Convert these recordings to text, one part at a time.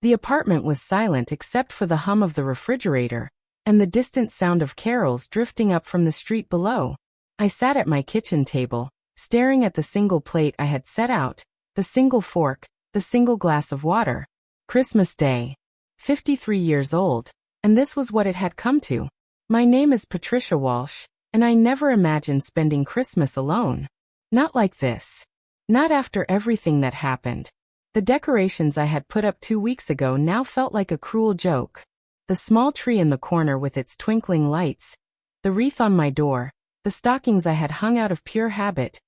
The apartment was silent except for the hum of the refrigerator and the distant sound of carols drifting up from the street below. I sat at my kitchen table, staring at the single plate I had set out, the single fork, the single glass of water. Christmas Day. 53 years old, and this was what it had come to. My name is Patricia Walsh, and I never imagined spending Christmas alone. Not like this. Not after everything that happened. The decorations I had put up 2 weeks ago now felt like a cruel joke. The small tree in the corner with its twinkling lights, the wreath on my door, the stockings I had hung out of pure habit,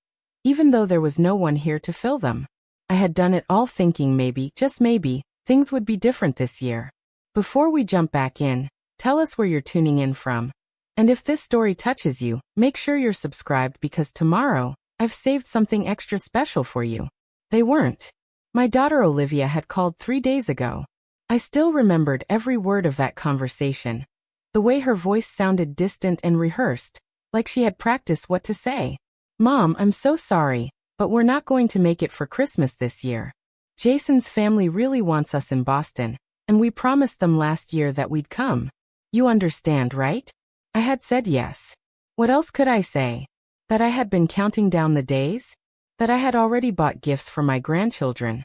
even though there was no one here to fill them. I had done it all thinking maybe, just maybe, things would be different this year. Before we jump back in, tell us where you're tuning in from. And if this story touches you, make sure you're subscribed because tomorrow, I've saved something extra special for you. They weren't. My daughter Olivia had called 3 days ago. I still remembered every word of that conversation. The way her voice sounded distant and rehearsed, like she had practiced what to say. Mom, I'm so sorry, but we're not going to make it for Christmas this year. Jason's family really wants us in Boston, and we promised them last year that we'd come. You understand, right? I had said yes. What else could I say? That I had been counting down the days? That I had already bought gifts for my grandchildren?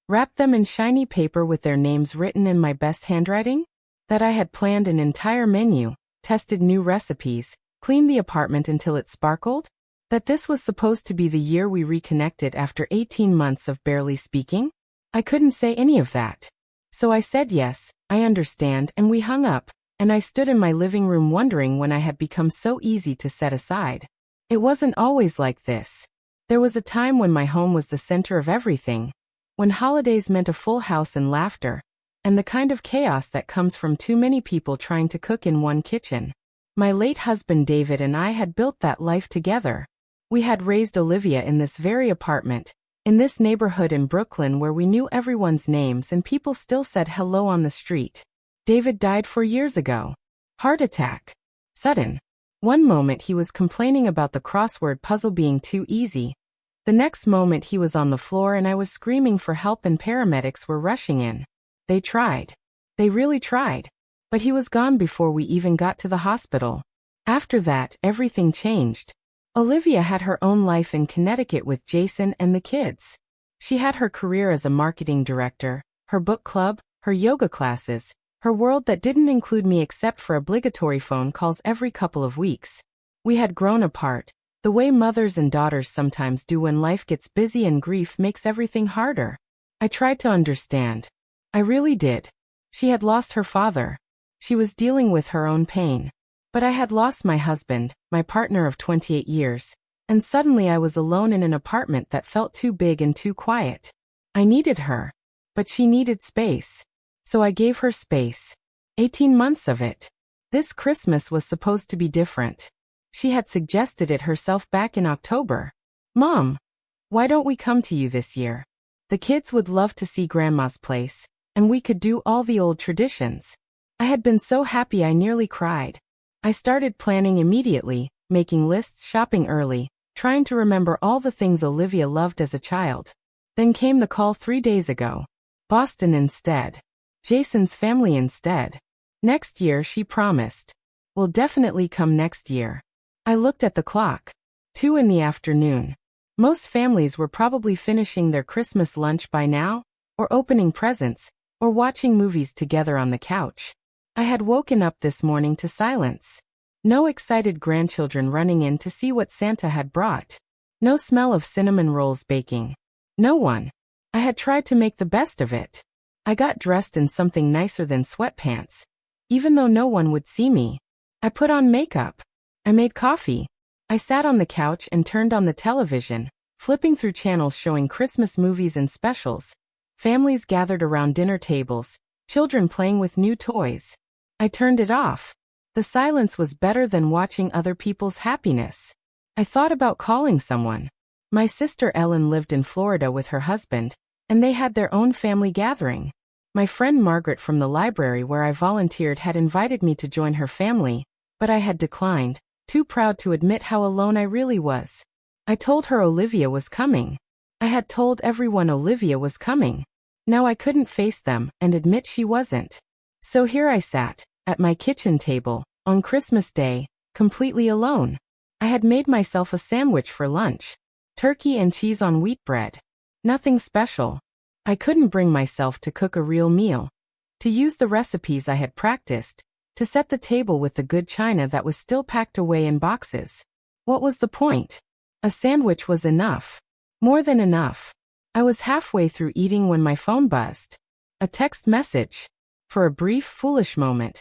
Wrapped them in shiny paper with their names written in my best handwriting? That I had planned an entire menu, tested new recipes, cleaned the apartment until it sparkled? That this was supposed to be the year we reconnected after 18 months of barely speaking? I couldn't say any of that. So I said yes, I understand, and we hung up, and I stood in my living room wondering when I had become so easy to set aside. It wasn't always like this. There was a time when my home was the center of everything, when holidays meant a full house and laughter, and the kind of chaos that comes from too many people trying to cook in one kitchen. My late husband David and I had built that life together. We had raised Olivia in this very apartment, in this neighborhood in Brooklyn where we knew everyone's names and people still said hello on the street. David died 4 years ago. Heart attack. Sudden. One moment he was complaining about the crossword puzzle being too easy. The next moment he was on the floor and I was screaming for help and paramedics were rushing in. They tried. They really tried. But he was gone before we even got to the hospital. After that, everything changed. Olivia had her own life in Connecticut with Jason and the kids. She had her career as a marketing director, her book club, her yoga classes, her world that didn't include me except for obligatory phone calls every couple of weeks. We had grown apart, the way mothers and daughters sometimes do when life gets busy and grief makes everything harder. I tried to understand. I really did. She had lost her father. She was dealing with her own pain. But I had lost my husband, my partner of 28 years, and suddenly I was alone in an apartment that felt too big and too quiet. I needed her, but she needed space. So I gave her space. 18 months of it. This Christmas was supposed to be different. She had suggested it herself back in October. Mom, why don't we come to you this year? The kids would love to see Grandma's place, and we could do all the old traditions. I had been so happy I nearly cried. I started planning immediately, making lists, shopping early, trying to remember all the things Olivia loved as a child. Then came the call 3 days ago. Boston instead. Jason's family instead. Next year, she promised. We'll definitely come next year. I looked at the clock. 2 in the afternoon. Most families were probably finishing their Christmas lunch by now, or opening presents, or watching movies together on the couch. I had woken up this morning to silence. No excited grandchildren running in to see what Santa had brought. No smell of cinnamon rolls baking. No one. I had tried to make the best of it. I got dressed in something nicer than sweatpants. Even though no one would see me. I put on makeup. I made coffee. I sat on the couch and turned on the television, flipping through channels showing Christmas movies and specials. Families gathered around dinner tables, children playing with new toys. I turned it off. The silence was better than watching other people's happiness. I thought about calling someone. My sister Ellen lived in Florida with her husband, and they had their own family gathering. My friend Margaret from the library where I volunteered had invited me to join her family, but I had declined, too proud to admit how alone I really was. I told her Olivia was coming. I had told everyone Olivia was coming. Now I couldn't face them and admit she wasn't. So here I sat, at my kitchen table, on Christmas Day, completely alone. I had made myself a sandwich for lunch. Turkey and cheese on wheat bread. Nothing special. I couldn't bring myself to cook a real meal. To use the recipes I had practiced. To set the table with the good china that was still packed away in boxes. What was the point? A sandwich was enough. More than enough. I was halfway through eating when my phone buzzed. A text message. For a brief, foolish moment,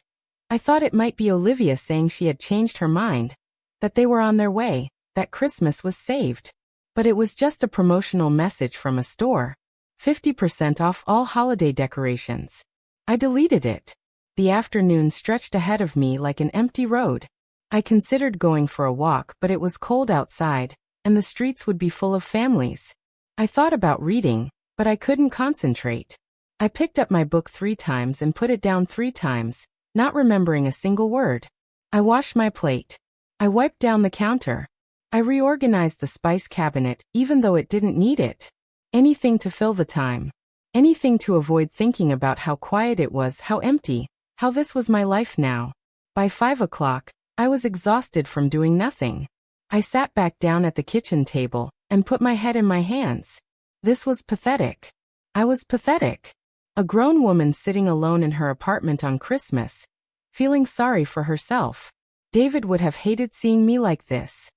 I thought it might be Olivia saying she had changed her mind, that they were on their way, that Christmas was saved. But it was just a promotional message from a store. 50% off all holiday decorations. I deleted it. The afternoon stretched ahead of me like an empty road. I considered going for a walk, but it was cold outside, and the streets would be full of families. I thought about reading, but I couldn't concentrate. I picked up my book 3 times and put it down 3 times, not remembering a single word. I washed my plate. I wiped down the counter. I reorganized the spice cabinet, even though it didn't need it. Anything to fill the time. Anything to avoid thinking about how quiet it was, how empty, how this was my life now. By 5 o'clock, I was exhausted from doing nothing. I sat back down at the kitchen table and put my head in my hands. This was pathetic. I was pathetic. A grown woman sitting alone in her apartment on Christmas, feeling sorry for herself. David would have hated seeing me like this.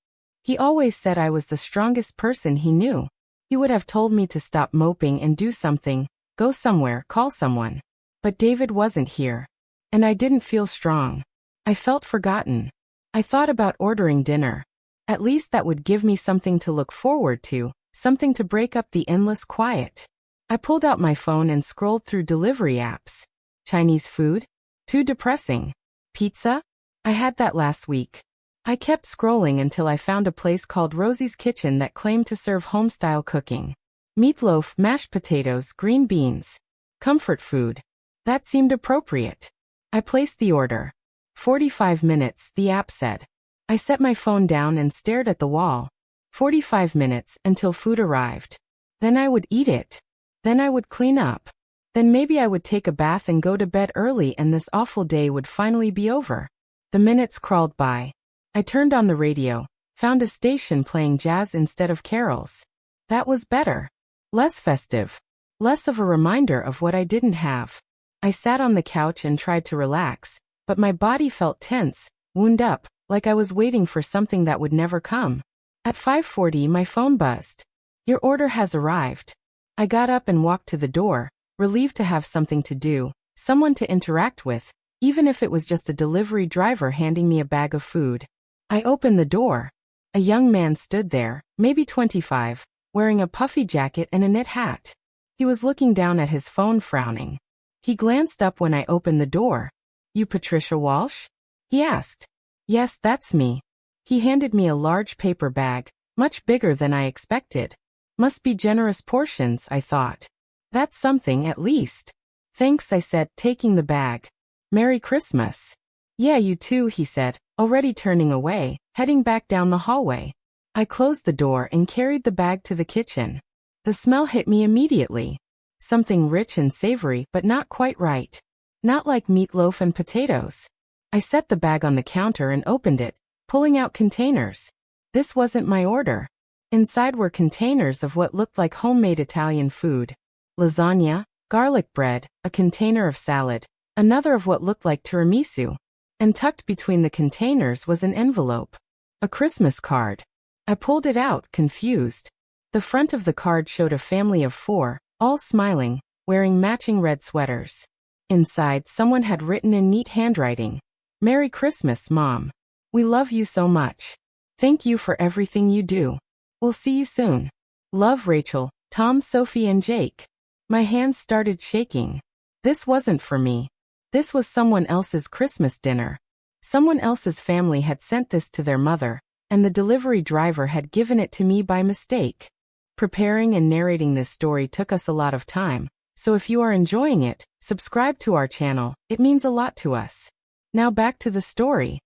He always said I was the strongest person he knew. He would have told me to stop moping and do something, go somewhere, call someone. But David wasn't here. And I didn't feel strong. I felt forgotten. I thought about ordering dinner. At least that would give me something to look forward to, something to break up the endless quiet. I pulled out my phone and scrolled through delivery apps. Chinese food? Too depressing. Pizza? I had that last week. I kept scrolling until I found a place called Rosie's Kitchen that claimed to serve home-style cooking. Meatloaf, mashed potatoes, green beans. Comfort food. That seemed appropriate. I placed the order. 45 minutes, the app said. I set my phone down and stared at the wall. 45 minutes until food arrived. Then I would eat it. Then I would clean up. Then maybe I would take a bath and go to bed early, and this awful day would finally be over. The minutes crawled by. I turned on the radio, found a station playing jazz instead of carols. That was better. Less festive. Less of a reminder of what I didn't have. I sat on the couch and tried to relax, but my body felt tense, wound up, like I was waiting for something that would never come. At 5:40 my phone buzzed. Your order has arrived. I got up and walked to the door, relieved to have something to do, someone to interact with, even if it was just a delivery driver handing me a bag of food. I opened the door. A young man stood there, maybe 25, wearing a puffy jacket and a knit hat. He was looking down at his phone, frowning. He glanced up when I opened the door. You Patricia Walsh? He asked. Yes, that's me. He handed me a large paper bag, much bigger than I expected. Must be generous portions, I thought. That's something, at least. Thanks, I said, taking the bag. Merry Christmas. Yeah, you too, he said, already turning away, heading back down the hallway. I closed the door and carried the bag to the kitchen. The smell hit me immediately. Something rich and savory, but not quite right. Not like meatloaf and potatoes. I set the bag on the counter and opened it, pulling out containers. This wasn't my order. Inside were containers of what looked like homemade Italian food. Lasagna, garlic bread, a container of salad, another of what looked like tiramisu. And tucked between the containers was an envelope. A Christmas card. I pulled it out, confused. The front of the card showed a family of 4, all smiling, wearing matching red sweaters. Inside, someone had written in neat handwriting, Merry Christmas, Mom. We love you so much. Thank you for everything you do. We'll see you soon. Love, Rachel, Tom, Sophie, and Jake. My hands started shaking. This wasn't for me. This was someone else's Christmas dinner. Someone else's family had sent this to their mother, and the delivery driver had given it to me by mistake. Preparing and narrating this story took us a lot of time, so if you are enjoying it, subscribe to our channel, it means a lot to us. Now back to the story.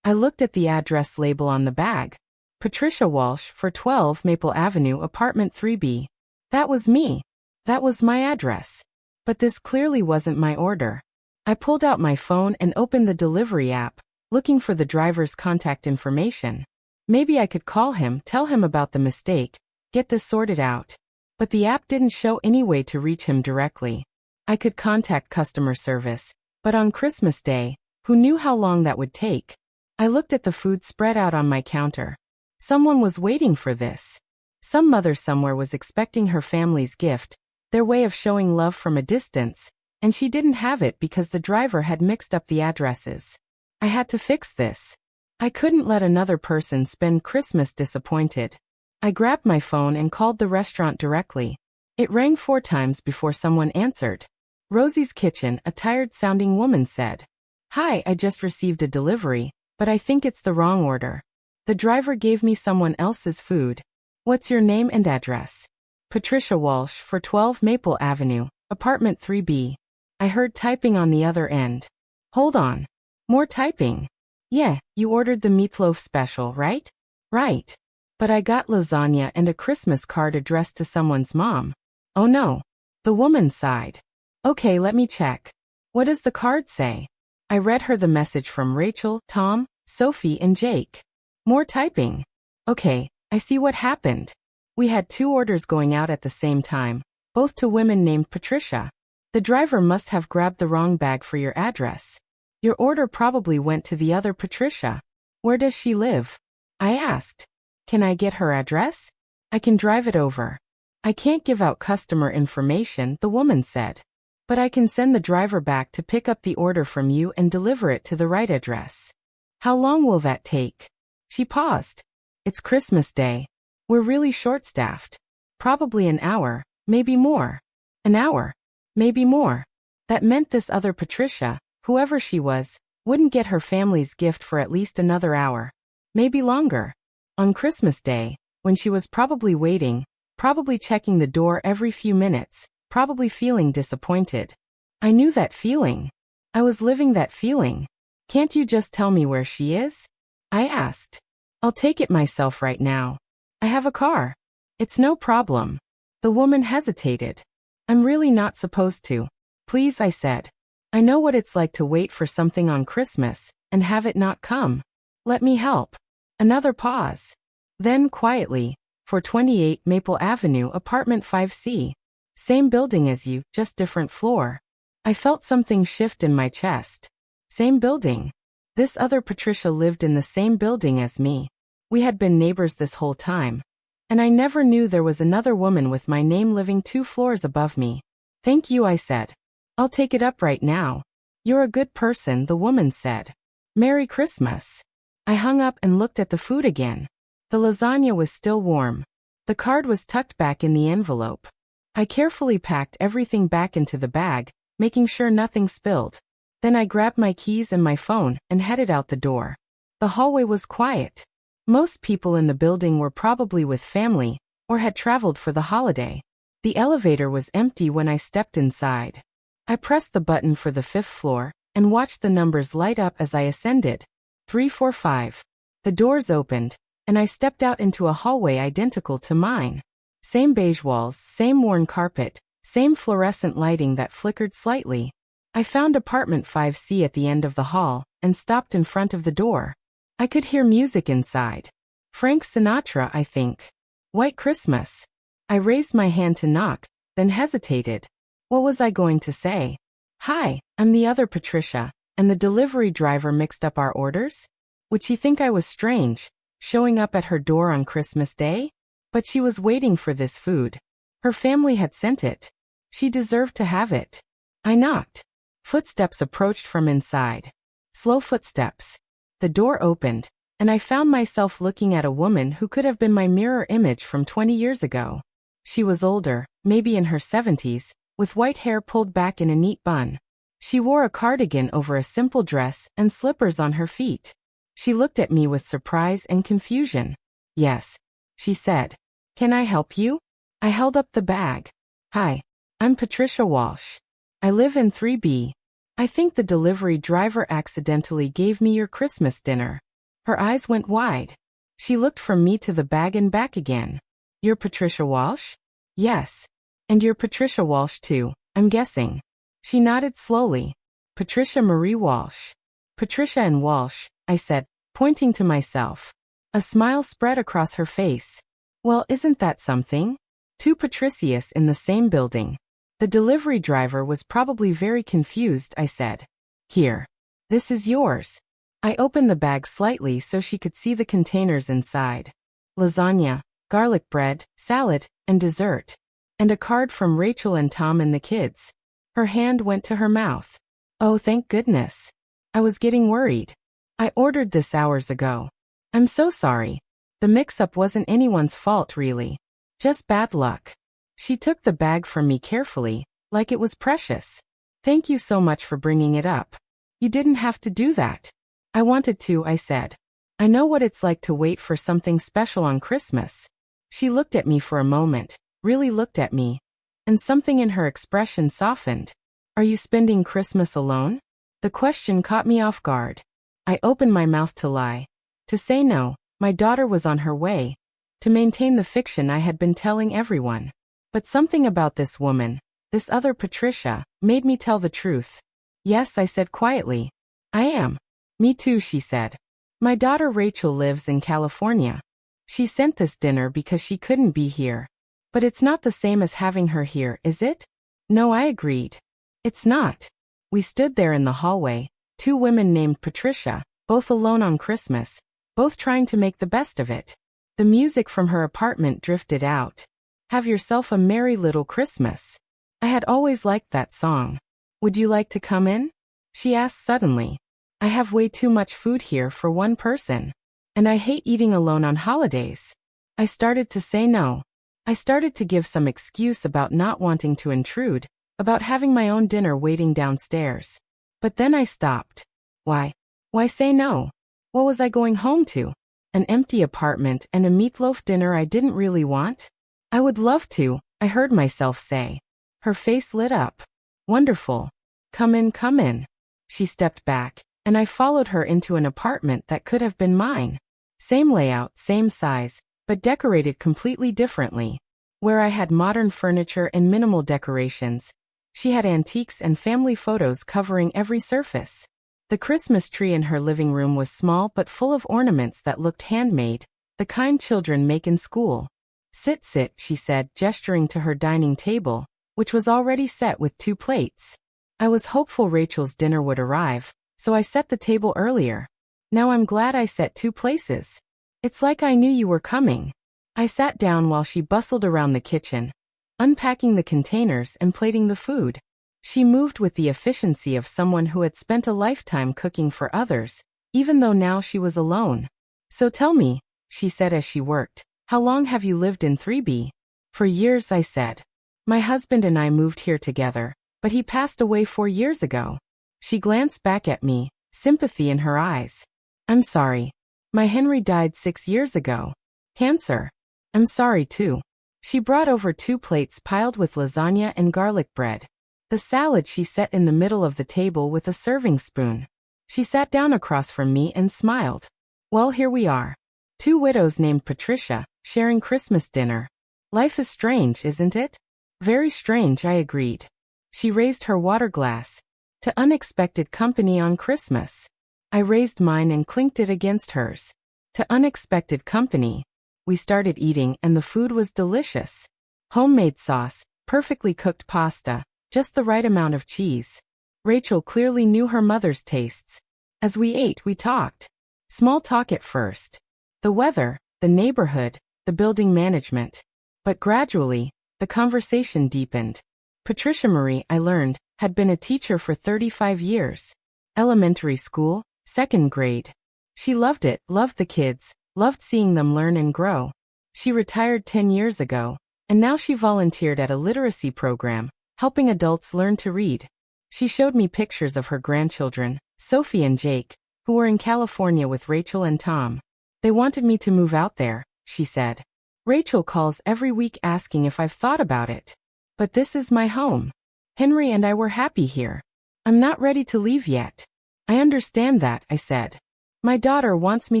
I looked at the address label on the bag. Patricia Walsh, for 12 Maple Avenue, apartment 3B. That was me. That was my address. But this clearly wasn't my order. I pulled out my phone and opened the delivery app, looking for the driver's contact information. Maybe I could call him, tell him about the mistake, get this sorted out. But the app didn't show any way to reach him directly. I could contact customer service, but on Christmas Day, who knew how long that would take? I looked at the food spread out on my counter. Someone was waiting for this. Some mother somewhere was expecting her family's gift, their way of showing love from a distance, and she didn't have it because the driver had mixed up the addresses. I had to fix this. I couldn't let another person spend Christmas disappointed. I grabbed my phone and called the restaurant directly. It rang 4 times before someone answered. Rosie's Kitchen, a tired-sounding woman said. Hi, I just received a delivery, but I think it's the wrong order. The driver gave me someone else's food. What's your name and address? Patricia Walsh, for 12 Maple Avenue, apartment 3B. I heard typing on the other end. Hold on. More typing. Yeah, you ordered the meatloaf special, right? Right. But I got lasagna and a Christmas card addressed to someone's mom. Oh no. The woman sighed. Okay, let me check. What does the card say? I read her the message from Rachel, Tom, Sophie, and Jake. More typing. Okay, I see what happened. We had 2 orders going out at the same time, both to women named Patricia. The driver must have grabbed the wrong bag for your address. Your order probably went to the other Patricia. Where does she live? I asked. Can I get her address? I can drive it over. I can't give out customer information, the woman said. But I can send the driver back to pick up the order from you and deliver it to the right address. How long will that take? She paused. It's Christmas Day. We're really short-staffed. Probably an hour, maybe more. An hour, maybe more. That meant this other Patricia, whoever she was, wouldn't get her family's gift for at least another hour. Maybe longer. On Christmas Day, when she was probably waiting, probably checking the door every few minutes, probably feeling disappointed. I knew that feeling. I was living that feeling. Can't you just tell me where she is? I asked. I'll take it myself right now. I have a car. It's no problem. The woman hesitated. I'm really not supposed to. Please, I said. I know what it's like to wait for something on Christmas and have it not come. Let me help. Another pause. Then quietly, for 28 Maple Avenue, apartment 5C. Same building as you, just different floor. I felt something shift in my chest. Same building. This other Patricia lived in the same building as me. We had been neighbors this whole time. And I never knew there was another woman with my name living 2 floors above me. Thank you, I said. I'll take it up right now. You're a good person, the woman said. Merry Christmas. I hung up and looked at the food again. The lasagna was still warm. The card was tucked back in the envelope. I carefully packed everything back into the bag, making sure nothing spilled. Then I grabbed my keys and my phone and headed out the door. The hallway was quiet. Most people in the building were probably with family or had traveled for the holiday. The elevator was empty when I stepped inside. I pressed the button for the 5th floor and watched the numbers light up as I ascended. 345. The doors opened, and I stepped out into a hallway identical to mine. Same beige walls, same worn carpet, same fluorescent lighting that flickered slightly. I found apartment 5C at the end of the hall and stopped in front of the door. I could hear music inside. Frank Sinatra, I think. White Christmas. I raised my hand to knock, then hesitated. What was I going to say? Hi, I'm the other Patricia, and the delivery driver mixed up our orders? Would she think I was strange, showing up at her door on Christmas Day? But she was waiting for this food. Her family had sent it. She deserved to have it. I knocked. Footsteps approached from inside. Slow footsteps. The door opened, and I found myself looking at a woman who could have been my mirror image from 20 years ago. She was older, maybe in her 70s, with white hair pulled back in a neat bun. She wore a cardigan over a simple dress and slippers on her feet. She looked at me with surprise and confusion. Yes, she said. Can I help you? I held up the bag. Hi, I'm Patricia Walsh. I live in 3B. I think the delivery driver accidentally gave me your Christmas dinner. Her eyes went wide. She looked from me to the bag and back again. You're Patricia Walsh? Yes. And you're Patricia Walsh too, I'm guessing. She nodded slowly. Patricia Marie Walsh. Patricia and Walsh, I said, pointing to myself. A smile spread across her face. Well, isn't that something? Two Patricias in the same building. The delivery driver was probably very confused, I said. Here. This is yours. I opened the bag slightly so she could see the containers inside. Lasagna, garlic bread, salad, and dessert. And a card from Rachel and Tom and the kids. Her hand went to her mouth. Oh, thank goodness. I was getting worried. I ordered this hours ago. I'm so sorry. The mix-up wasn't anyone's fault, really. Just bad luck. She took the bag from me carefully, like it was precious. Thank you so much for bringing it up. You didn't have to do that. I wanted to, I said. I know what it's like to wait for something special on Christmas. She looked at me for a moment, really looked at me, and something in her expression softened. Are you spending Christmas alone? The question caught me off guard. I opened my mouth to lie. To say no, my daughter was on her way. To maintain the fiction I had been telling everyone. But something about this woman, this other Patricia, made me tell the truth. Yes, I said quietly. I am. Me too, she said. My daughter Rachel lives in California. She sent this dinner because she couldn't be here. But it's not the same as having her here, is it? No, I agreed. It's not. We stood there in the hallway, two women named Patricia, both alone on Christmas, both trying to make the best of it. The music from her apartment drifted out. Have yourself a merry little Christmas. I had always liked that song. Would you like to come in? She asked suddenly. I have way too much food here for one person. And I hate eating alone on holidays. I started to say no. I started to give some excuse about not wanting to intrude, about having my own dinner waiting downstairs. But then I stopped. Why? Why say no? What was I going home to? An empty apartment and a meatloaf dinner I didn't really want? I would love to, I heard myself say. Her face lit up. Wonderful. Come in, come in. She stepped back, and I followed her into an apartment that could have been mine. Same layout, same size, but decorated completely differently. Where I had modern furniture and minimal decorations, she had antiques and family photos covering every surface. The Christmas tree in her living room was small but full of ornaments that looked handmade, the kind children make in school. Sit, sit, she said, gesturing to her dining table, which was already set with 2 plates. I was hopeful Rachel's dinner would arrive, so I set the table earlier. Now I'm glad I set 2 places. It's like I knew you were coming. I sat down while she bustled around the kitchen, unpacking the containers and plating the food. She moved with the efficiency of someone who had spent a lifetime cooking for others, even though now she was alone. So tell me, she said as she worked, how long have you lived in 3B? For years, I said. My husband and I moved here together, but he passed away 4 years ago. She glanced back at me, sympathy in her eyes. I'm sorry. My Henry died 6 years ago. Cancer. I'm sorry too. She brought over 2 plates piled with lasagna and garlic bread. The salad she set in the middle of the table with a serving spoon. She sat down across from me and smiled. Well, here we are. 2 widows named Patricia, sharing Christmas dinner. Life is strange, isn't it? Very strange, I agreed. She raised her water glass. To unexpected company on Christmas. I raised mine and clinked it against hers. To unexpected company. We started eating and the food was delicious. Homemade sauce, perfectly cooked pasta, just the right amount of cheese. Rachel clearly knew her mother's tastes. As we ate, we talked. Small talk at first. The weather, the neighborhood, the building management. But gradually, the conversation deepened. Patricia Marie, I learned, had been a teacher for 35 years. Elementary school, 2nd grade. She loved it, loved the kids, loved seeing them learn and grow. She retired 10 years ago, and now she volunteered at a literacy program, helping adults learn to read. She showed me pictures of her grandchildren, Sophie and Jake, who were in California with Rachel and Tom. They wanted me to move out there, she said. Rachel calls every week asking if I've thought about it. But this is my home. Henry and I were happy here. I'm not ready to leave yet. I understand that, I said. My daughter wants me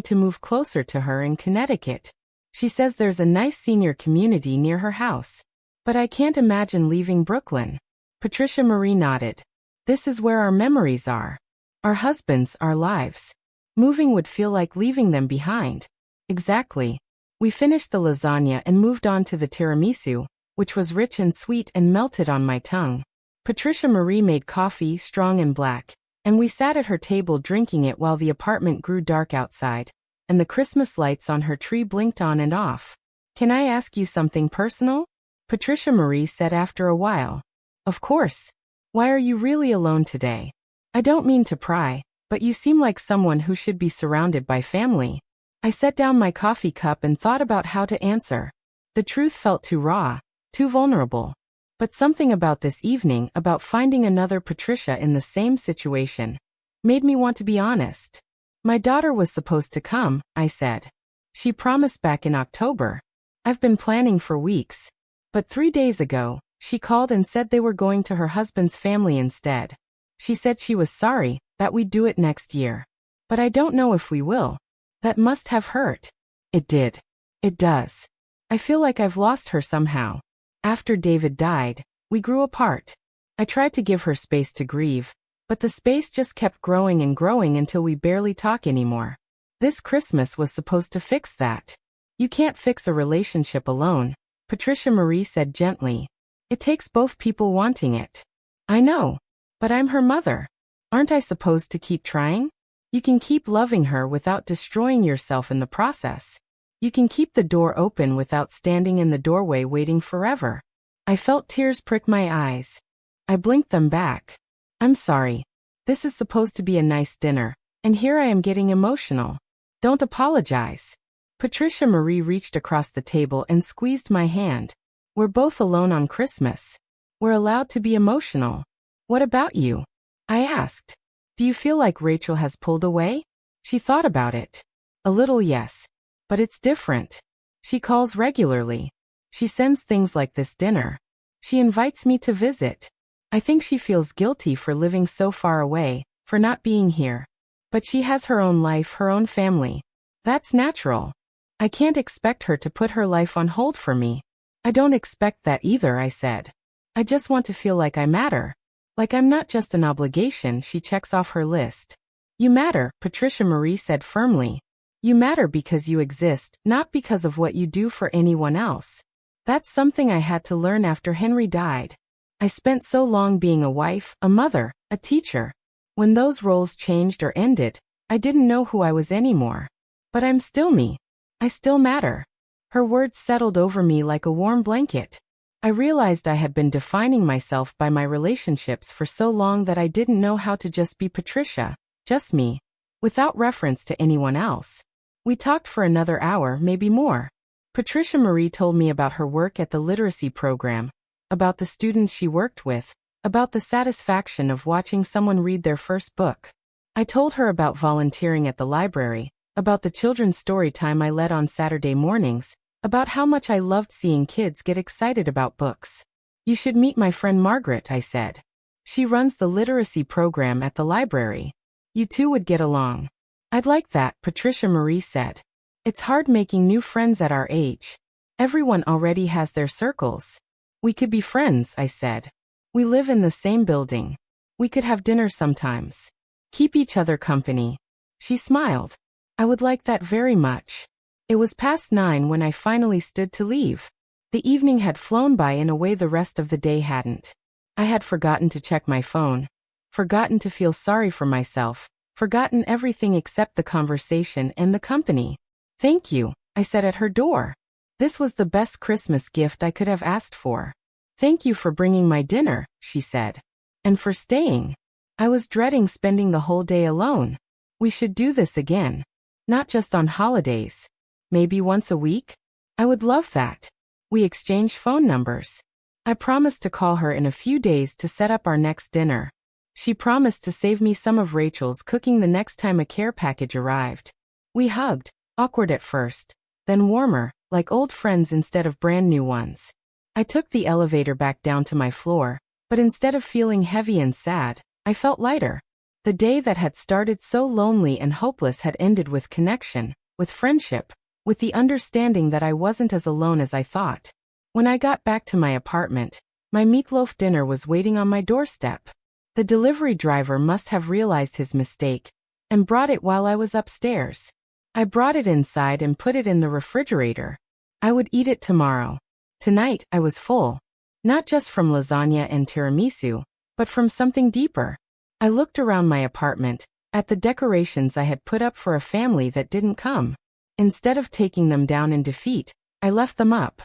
to move closer to her in Connecticut. She says there's a nice senior community near her house. But I can't imagine leaving Brooklyn. Patricia Marie nodded. This is where our memories are. Our husbands, our lives. Moving would feel like leaving them behind. Exactly. We finished the lasagna and moved on to the tiramisu, which was rich and sweet and melted on my tongue. Patricia Marie made coffee, strong and black, and we sat at her table drinking it while the apartment grew dark outside, and the Christmas lights on her tree blinked on and off. Can I ask you something personal? Patricia Marie said after a while. Of course. Why are you really alone today? I don't mean to pry, but you seem like someone who should be surrounded by family. I set down my coffee cup and thought about how to answer. The truth felt too raw, too vulnerable. But something about this evening, about finding another Patricia in the same situation, made me want to be honest. My daughter was supposed to come, I said. She promised back in October. I've been planning for weeks. But 3 days ago, she called and said they were going to her husband's family instead. She said she was sorry, that we'd do it next year. But I don't know if we will. That must have hurt. It did. It does. I feel like I've lost her somehow. After David died, we grew apart. I tried to give her space to grieve, but the space just kept growing and growing until we barely talk anymore. This Christmas was supposed to fix that. You can't fix a relationship alone, Patricia Marie said gently. It takes both people wanting it. I know. But I'm her mother. Aren't I supposed to keep trying? You can keep loving her without destroying yourself in the process. You can keep the door open without standing in the doorway waiting forever. I felt tears prick my eyes. I blinked them back. I'm sorry. This is supposed to be a nice dinner, and here I am getting emotional. Don't apologize. Patricia Marie reached across the table and squeezed my hand. We're both alone on Christmas. We're allowed to be emotional. What about you? I asked. Do you feel like Rachel has pulled away? She thought about it. A little, yes. But it's different. She calls regularly. She sends things like this dinner. She invites me to visit. I think she feels guilty for living so far away, for not being here. But she has her own life, her own family. That's natural. I can't expect her to put her life on hold for me. I don't expect that either, I said. I just want to feel like I matter. Like I'm not just an obligation she checks off her list. You matter, Patricia Marie said firmly. You matter because you exist, not because of what you do for anyone else. That's something I had to learn after Henry died. I spent so long being a wife, a mother, a teacher. When those roles changed or ended, I didn't know who I was anymore. But I'm still me. I still matter. Her words settled over me like a warm blanket. I realized I had been defining myself by my relationships for so long that I didn't know how to just be Patricia, just me, without reference to anyone else. We talked for another hour, maybe more. Patricia Marie told me about her work at the literacy program, about the students she worked with, about the satisfaction of watching someone read their first book. I told her about volunteering at the library, about the children's story time I led on Saturday mornings, about how much I loved seeing kids get excited about books. You should meet my friend Margaret, I said. She runs the literacy program at the library. You two would get along. I'd like that, Patricia Marie said. It's hard making new friends at our age. Everyone already has their circles. We could be friends, I said. We live in the same building. We could have dinner sometimes. Keep each other company. She smiled. I would like that very much. It was past 9 when I finally stood to leave. The evening had flown by in a way the rest of the day hadn't. I had forgotten to check my phone. Forgotten to feel sorry for myself. Forgotten everything except the conversation and the company. Thank you, I said at her door. This was the best Christmas gift I could have asked for. Thank you for bringing my dinner, she said. And for staying. I was dreading spending the whole day alone. We should do this again. Not just on holidays. Maybe once a week? I would love that. We exchanged phone numbers. I promised to call her in a few days to set up our next dinner. She promised to save me some of Rachel's cooking the next time a care package arrived. We hugged, awkward at first, then warmer, like old friends instead of brand new ones. I took the elevator back down to my floor, but instead of feeling heavy and sad, I felt lighter. The day that had started so lonely and hopeless had ended with connection, with friendship, with the understanding that I wasn't as alone as I thought. When I got back to my apartment, my meatloaf dinner was waiting on my doorstep. The delivery driver must have realized his mistake and brought it while I was upstairs. I brought it inside and put it in the refrigerator. I would eat it tomorrow. Tonight, I was full. Not just from lasagna and tiramisu, but from something deeper. I looked around my apartment, at the decorations I had put up for a family that didn't come. Instead of taking them down in defeat, I left them up.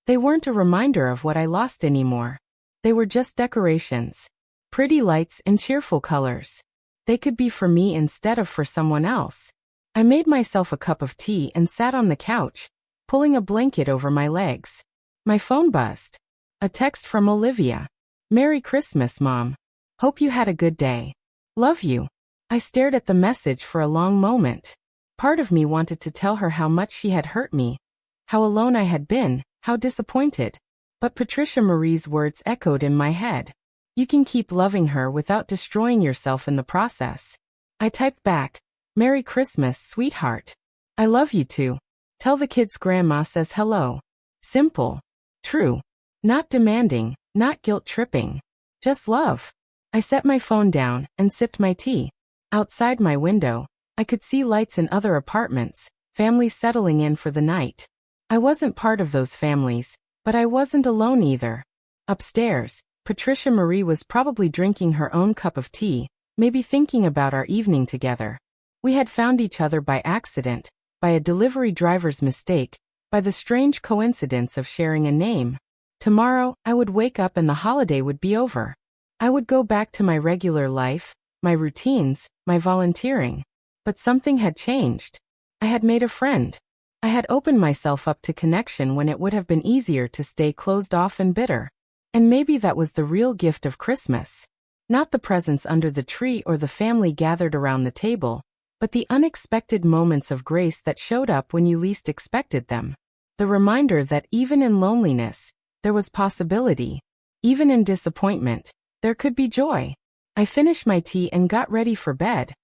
They weren't a reminder of what I lost anymore. They were just decorations. Pretty lights and cheerful colors. They could be for me instead of for someone else. I made myself a cup of tea and sat on the couch, pulling a blanket over my legs. My phone buzzed. A text from Olivia. "Merry Christmas, Mom. Hope you had a good day. Love you." I stared at the message for a long moment. Part of me wanted to tell her how much she had hurt me, how alone I had been, how disappointed. But Patricia Marie's words echoed in my head. You can keep loving her without destroying yourself in the process. I typed back, "Merry Christmas, sweetheart. I love you too. Tell the kids Grandma says hello." Simple. True. Not demanding, not guilt-tripping. Just love. I set my phone down and sipped my tea. Outside my window, I could see lights in other apartments, families settling in for the night. I wasn't part of those families, but I wasn't alone either. Upstairs, Patricia Marie was probably drinking her own cup of tea, maybe thinking about our evening together. We had found each other by accident, by a delivery driver's mistake, by the strange coincidence of sharing a name. Tomorrow, I would wake up and the holiday would be over. I would go back to my regular life, my routines, my volunteering. But something had changed. I had made a friend. I had opened myself up to connection when it would have been easier to stay closed off and bitter. And maybe that was the real gift of Christmas. Not the presents under the tree or the family gathered around the table, but the unexpected moments of grace that showed up when you least expected them. The reminder that even in loneliness, there was possibility. Even in disappointment, there could be joy. I finished my tea and got ready for bed.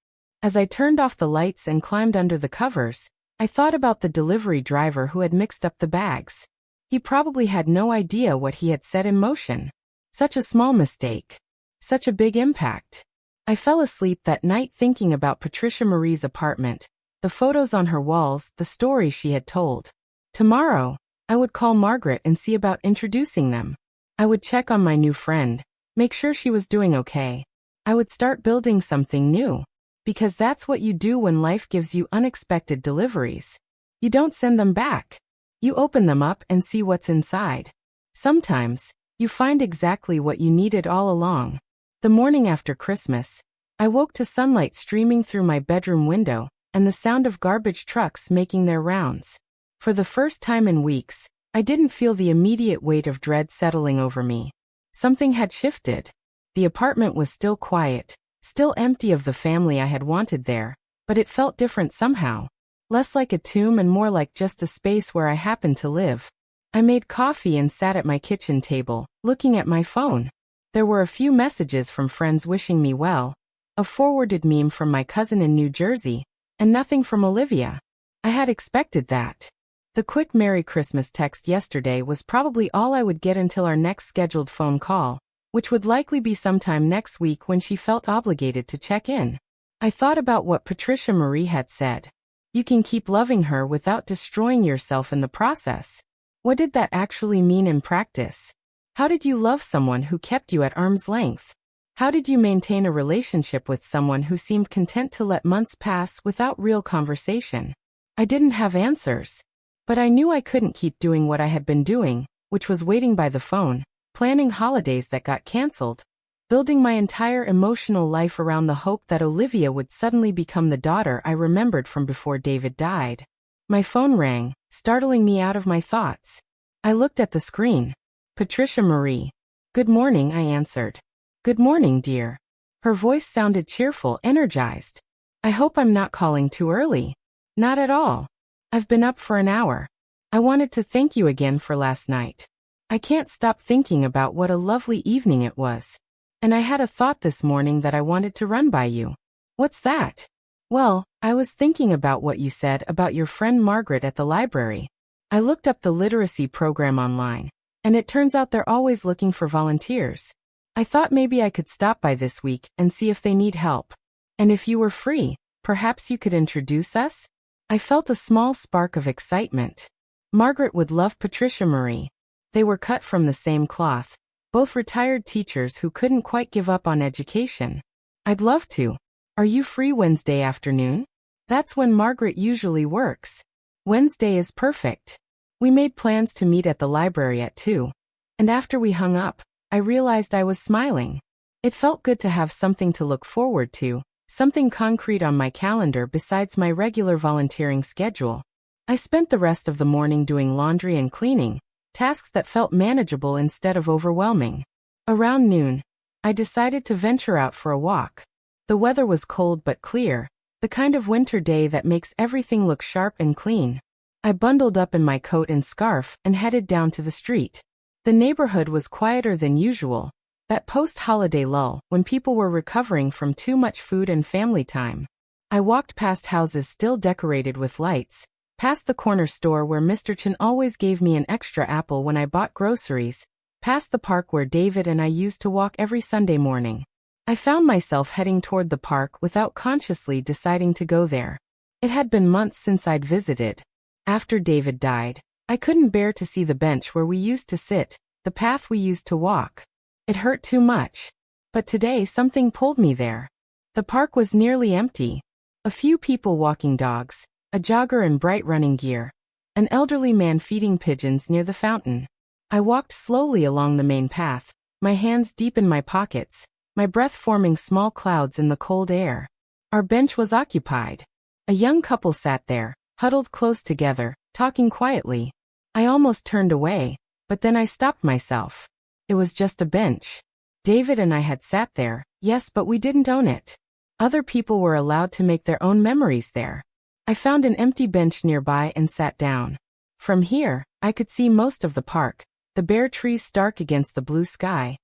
As I turned off the lights and climbed under the covers, I thought about the delivery driver who had mixed up the bags. He probably had no idea what he had set in motion. Such a small mistake. Such a big impact. I fell asleep that night thinking about Patricia Marie's apartment, the photos on her walls, the stories she had told. Tomorrow, I would call Margaret and see about introducing them. I would check on my new friend, make sure she was doing okay. I would start building something new. Because that's what you do when life gives you unexpected deliveries. You don't send them back. You open them up and see what's inside. Sometimes, you find exactly what you needed all along. The morning after Christmas, I woke to sunlight streaming through my bedroom window and the sound of garbage trucks making their rounds. For the first time in weeks, I didn't feel the immediate weight of dread settling over me. Something had shifted. The apartment was still quiet, still empty of the family I had wanted there, but it felt different somehow. Less like a tomb and more like just a space where I happened to live. I made coffee and sat at my kitchen table, looking at my phone. There were a few messages from friends wishing me well, a forwarded meme from my cousin in New Jersey, and nothing from Olivia. I had expected that. The quick Merry Christmas text yesterday was probably all I would get until our next scheduled phone call, which would likely be sometime next week when she felt obligated to check in. I thought about what Patricia Marie had said. You can keep loving her without destroying yourself in the process. What did that actually mean in practice? How did you love someone who kept you at arm's length? How did you maintain a relationship with someone who seemed content to let months pass without real conversation? I didn't have answers. But I knew I couldn't keep doing what I had been doing, which was waiting by the phone, planning holidays that got canceled, building my entire emotional life around the hope that Olivia would suddenly become the daughter I remembered from before David died. My phone rang, startling me out of my thoughts. I looked at the screen. Patricia Marie. "Good morning," I answered. "Good morning, dear." Her voice sounded cheerful, energized. "I hope I'm not calling too early." "Not at all. I've been up for an hour. I wanted to thank you again for last night. I can't stop thinking about what a lovely evening it was. And I had a thought this morning that I wanted to run by you." "What's that?" "Well, I was thinking about what you said about your friend Margaret at the library. I looked up the literacy program online. And it turns out they're always looking for volunteers. I thought maybe I could stop by this week and see if they need help. And if you were free, perhaps you could introduce us? I felt a small spark of excitement. Margaret would love Patricia Marie. They were cut from the same cloth, both retired teachers who couldn't quite give up on education. I'd love to. Are you free Wednesday afternoon? That's when Margaret usually works. Wednesday is perfect. We made plans to meet at the library at 2. And after we hung up, I realized I was smiling. It felt good to have something to look forward to, something concrete on my calendar besides my regular volunteering schedule. I spent the rest of the morning doing laundry and cleaning, tasks that felt manageable instead of overwhelming. Around noon, I decided to venture out for a walk. The weather was cold but clear, the kind of winter day that makes everything look sharp and clean. I bundled up in my coat and scarf and headed down to the street. The neighborhood was quieter than usual, that post-holiday lull when people were recovering from too much food and family time. I walked past houses still decorated with lights, past the corner store where Mr. Chen always gave me an extra apple when I bought groceries, past the park where David and I used to walk every Sunday morning. I found myself heading toward the park without consciously deciding to go there. It had been months since I'd visited. After David died, I couldn't bear to see the bench where we used to sit, the path we used to walk. It hurt too much. But today something pulled me there. The park was nearly empty. A few people walking dogs, a jogger in bright running gear, an elderly man feeding pigeons near the fountain. I walked slowly along the main path, my hands deep in my pockets, my breath forming small clouds in the cold air. Our bench was occupied. A young couple sat there, huddled close together, talking quietly. I almost turned away, but then I stopped myself. It was just a bench. David and I had sat there, yes, but we didn't own it. Other people were allowed to make their own memories there. I found an empty bench nearby and sat down. From here, I could see most of the park, the bare trees stark against the blue sky,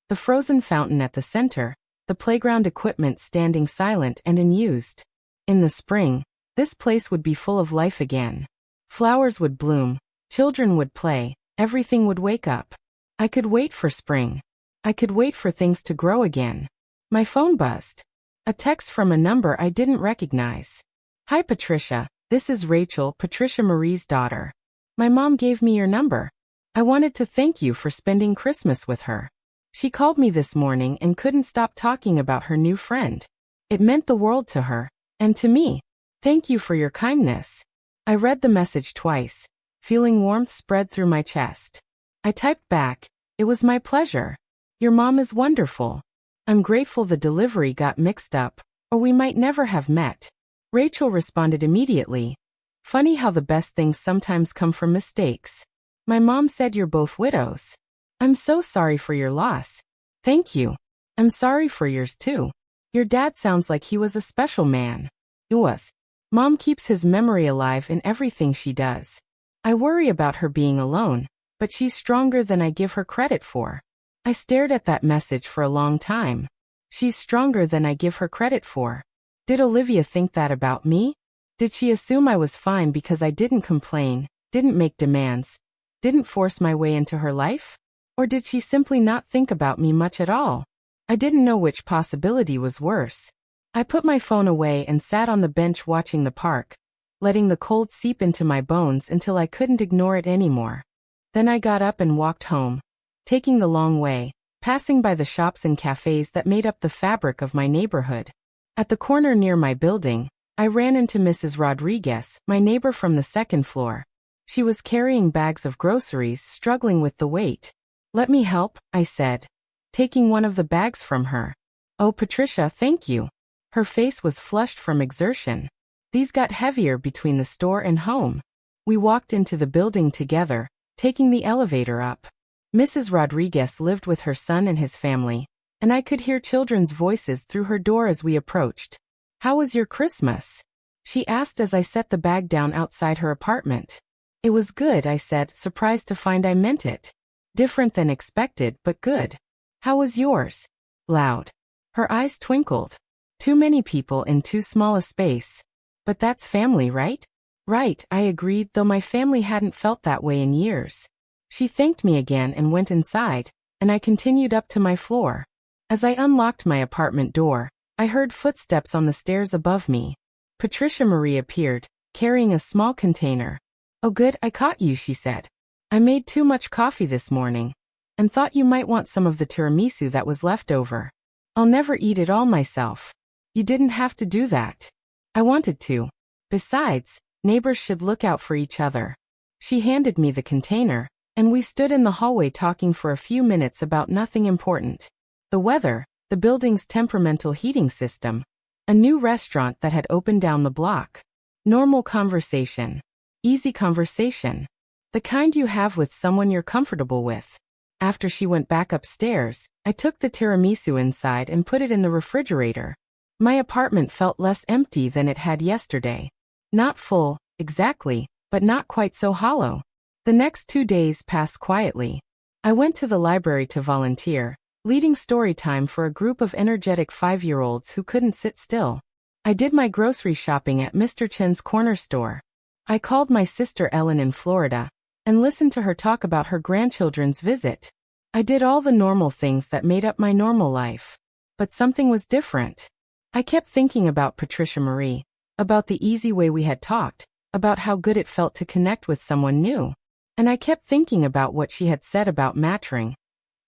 the frozen fountain at the center, the playground equipment standing silent and unused. In the spring, this place would be full of life again. Flowers would bloom, children would play, everything would wake up. I could wait for spring. I could wait for things to grow again. My phone buzzed. A text from a number I didn't recognize. Hi Patricia, this is Rachel, Patricia Marie's daughter. My mom gave me your number. I wanted to thank you for spending Christmas with her. She called me this morning and couldn't stop talking about her new friend. It meant the world to her, and to me. Thank you for your kindness. I read the message twice, feeling warmth spread through my chest. I typed back, it was my pleasure. Your mom is wonderful. I'm grateful the delivery got mixed up, or we might never have met. Rachel responded immediately. Funny how the best things sometimes come from mistakes. My mom said you're both widows. I'm so sorry for your loss. Thank you. I'm sorry for yours too. Your dad sounds like he was a special man. He was. Mom keeps his memory alive in everything she does. I worry about her being alone, but she's stronger than I give her credit for. I stared at that message for a long time. She's stronger than I give her credit for. Did Olivia think that about me? Did she assume I was fine because I didn't complain, didn't make demands, didn't force my way into her life? Or did she simply not think about me much at all? I didn't know which possibility was worse. I put my phone away and sat on the bench watching the park, letting the cold seep into my bones until I couldn't ignore it anymore. Then I got up and walked home, taking the long way, passing by the shops and cafes that made up the fabric of my neighborhood. At the corner near my building, I ran into Mrs. Rodriguez, my neighbor from the second floor. She was carrying bags of groceries, struggling with the weight. Let me help, I said, taking one of the bags from her. Oh, Patricia, thank you. Her face was flushed from exertion. These got heavier between the store and home. We walked into the building together, taking the elevator up. Mrs. Rodriguez lived with her son and his family, and I could hear children's voices through her door as we approached. How was your Christmas? She asked as I set the bag down outside her apartment. It was good, I said, surprised to find I meant it. Different than expected, but good. How was yours? Loud. Her eyes twinkled. Too many people in too small a space. But that's family, right? Right, I agreed, though my family hadn't felt that way in years. She thanked me again and went inside, and I continued up to my floor. As I unlocked my apartment door, I heard footsteps on the stairs above me. Patricia Marie appeared, carrying a small container. "Oh good, I caught you," she said. "I made too much coffee this morning, and thought you might want some of the tiramisu that was left over. I'll never eat it all myself." "You didn't have to do that." "I wanted to. Besides, neighbors should look out for each other." She handed me the container, and we stood in the hallway talking for a few minutes about nothing important. The weather, the building's temperamental heating system, a new restaurant that had opened down the block. Normal conversation. Easy conversation. The kind you have with someone you're comfortable with. After she went back upstairs, I took the tiramisu inside and put it in the refrigerator. My apartment felt less empty than it had yesterday. Not full, exactly, but not quite so hollow. The next 2 days passed quietly. I went to the library to volunteer, leading story time for a group of energetic 5-year-olds who couldn't sit still. I did my grocery shopping at Mr. Chen's corner store. I called my sister Ellen in Florida and listened to her talk about her grandchildren's visit. I did all the normal things that made up my normal life. But something was different. I kept thinking about Patricia Marie, about the easy way we had talked, about how good it felt to connect with someone new. And I kept thinking about what she had said about matching,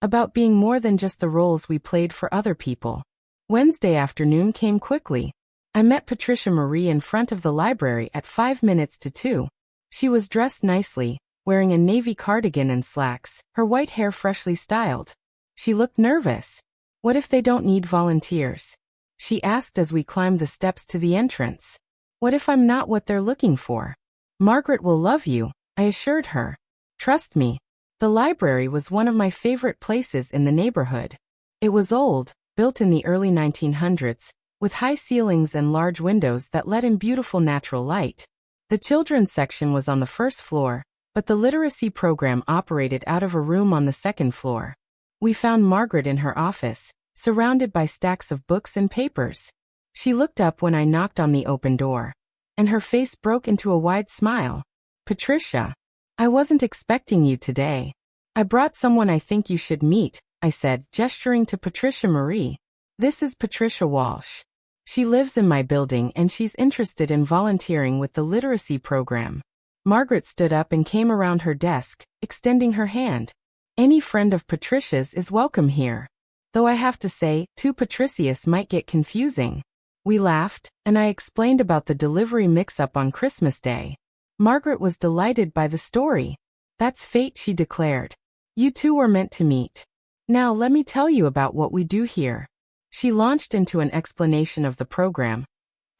about being more than just the roles we played for other people. Wednesday afternoon came quickly. I met Patricia Marie in front of the library at 5 minutes to 2. She was dressed nicely, wearing a navy cardigan and slacks, her white hair freshly styled. She looked nervous. "What if they don't need volunteers?" she asked as we climbed the steps to the entrance. "What if I'm not what they're looking for?" "Margaret will love you," I assured her. "Trust me." The library was one of my favorite places in the neighborhood. It was old, built in the early 1900s, with high ceilings and large windows that let in beautiful natural light. The children's section was on the first floor, but the literacy program operated out of a room on the second floor. We found Margaret in her office, surrounded by stacks of books and papers. She looked up when I knocked on the open door, and her face broke into a wide smile. "Patricia, I wasn't expecting you today. I brought someone I think you should meet," I said, gesturing to Patricia Marie. "This is Patricia Walsh. She lives in my building and she's interested in volunteering with the literacy program." Margaret stood up and came around her desk, extending her hand. "Any friend of Patricia's is welcome here. Though I have to say, two Patricias might get confusing." We laughed, and I explained about the delivery mix-up on Christmas Day. Margaret was delighted by the story. "That's fate," she declared. "You two were meant to meet. Now let me tell you about what we do here." She launched into an explanation of the program,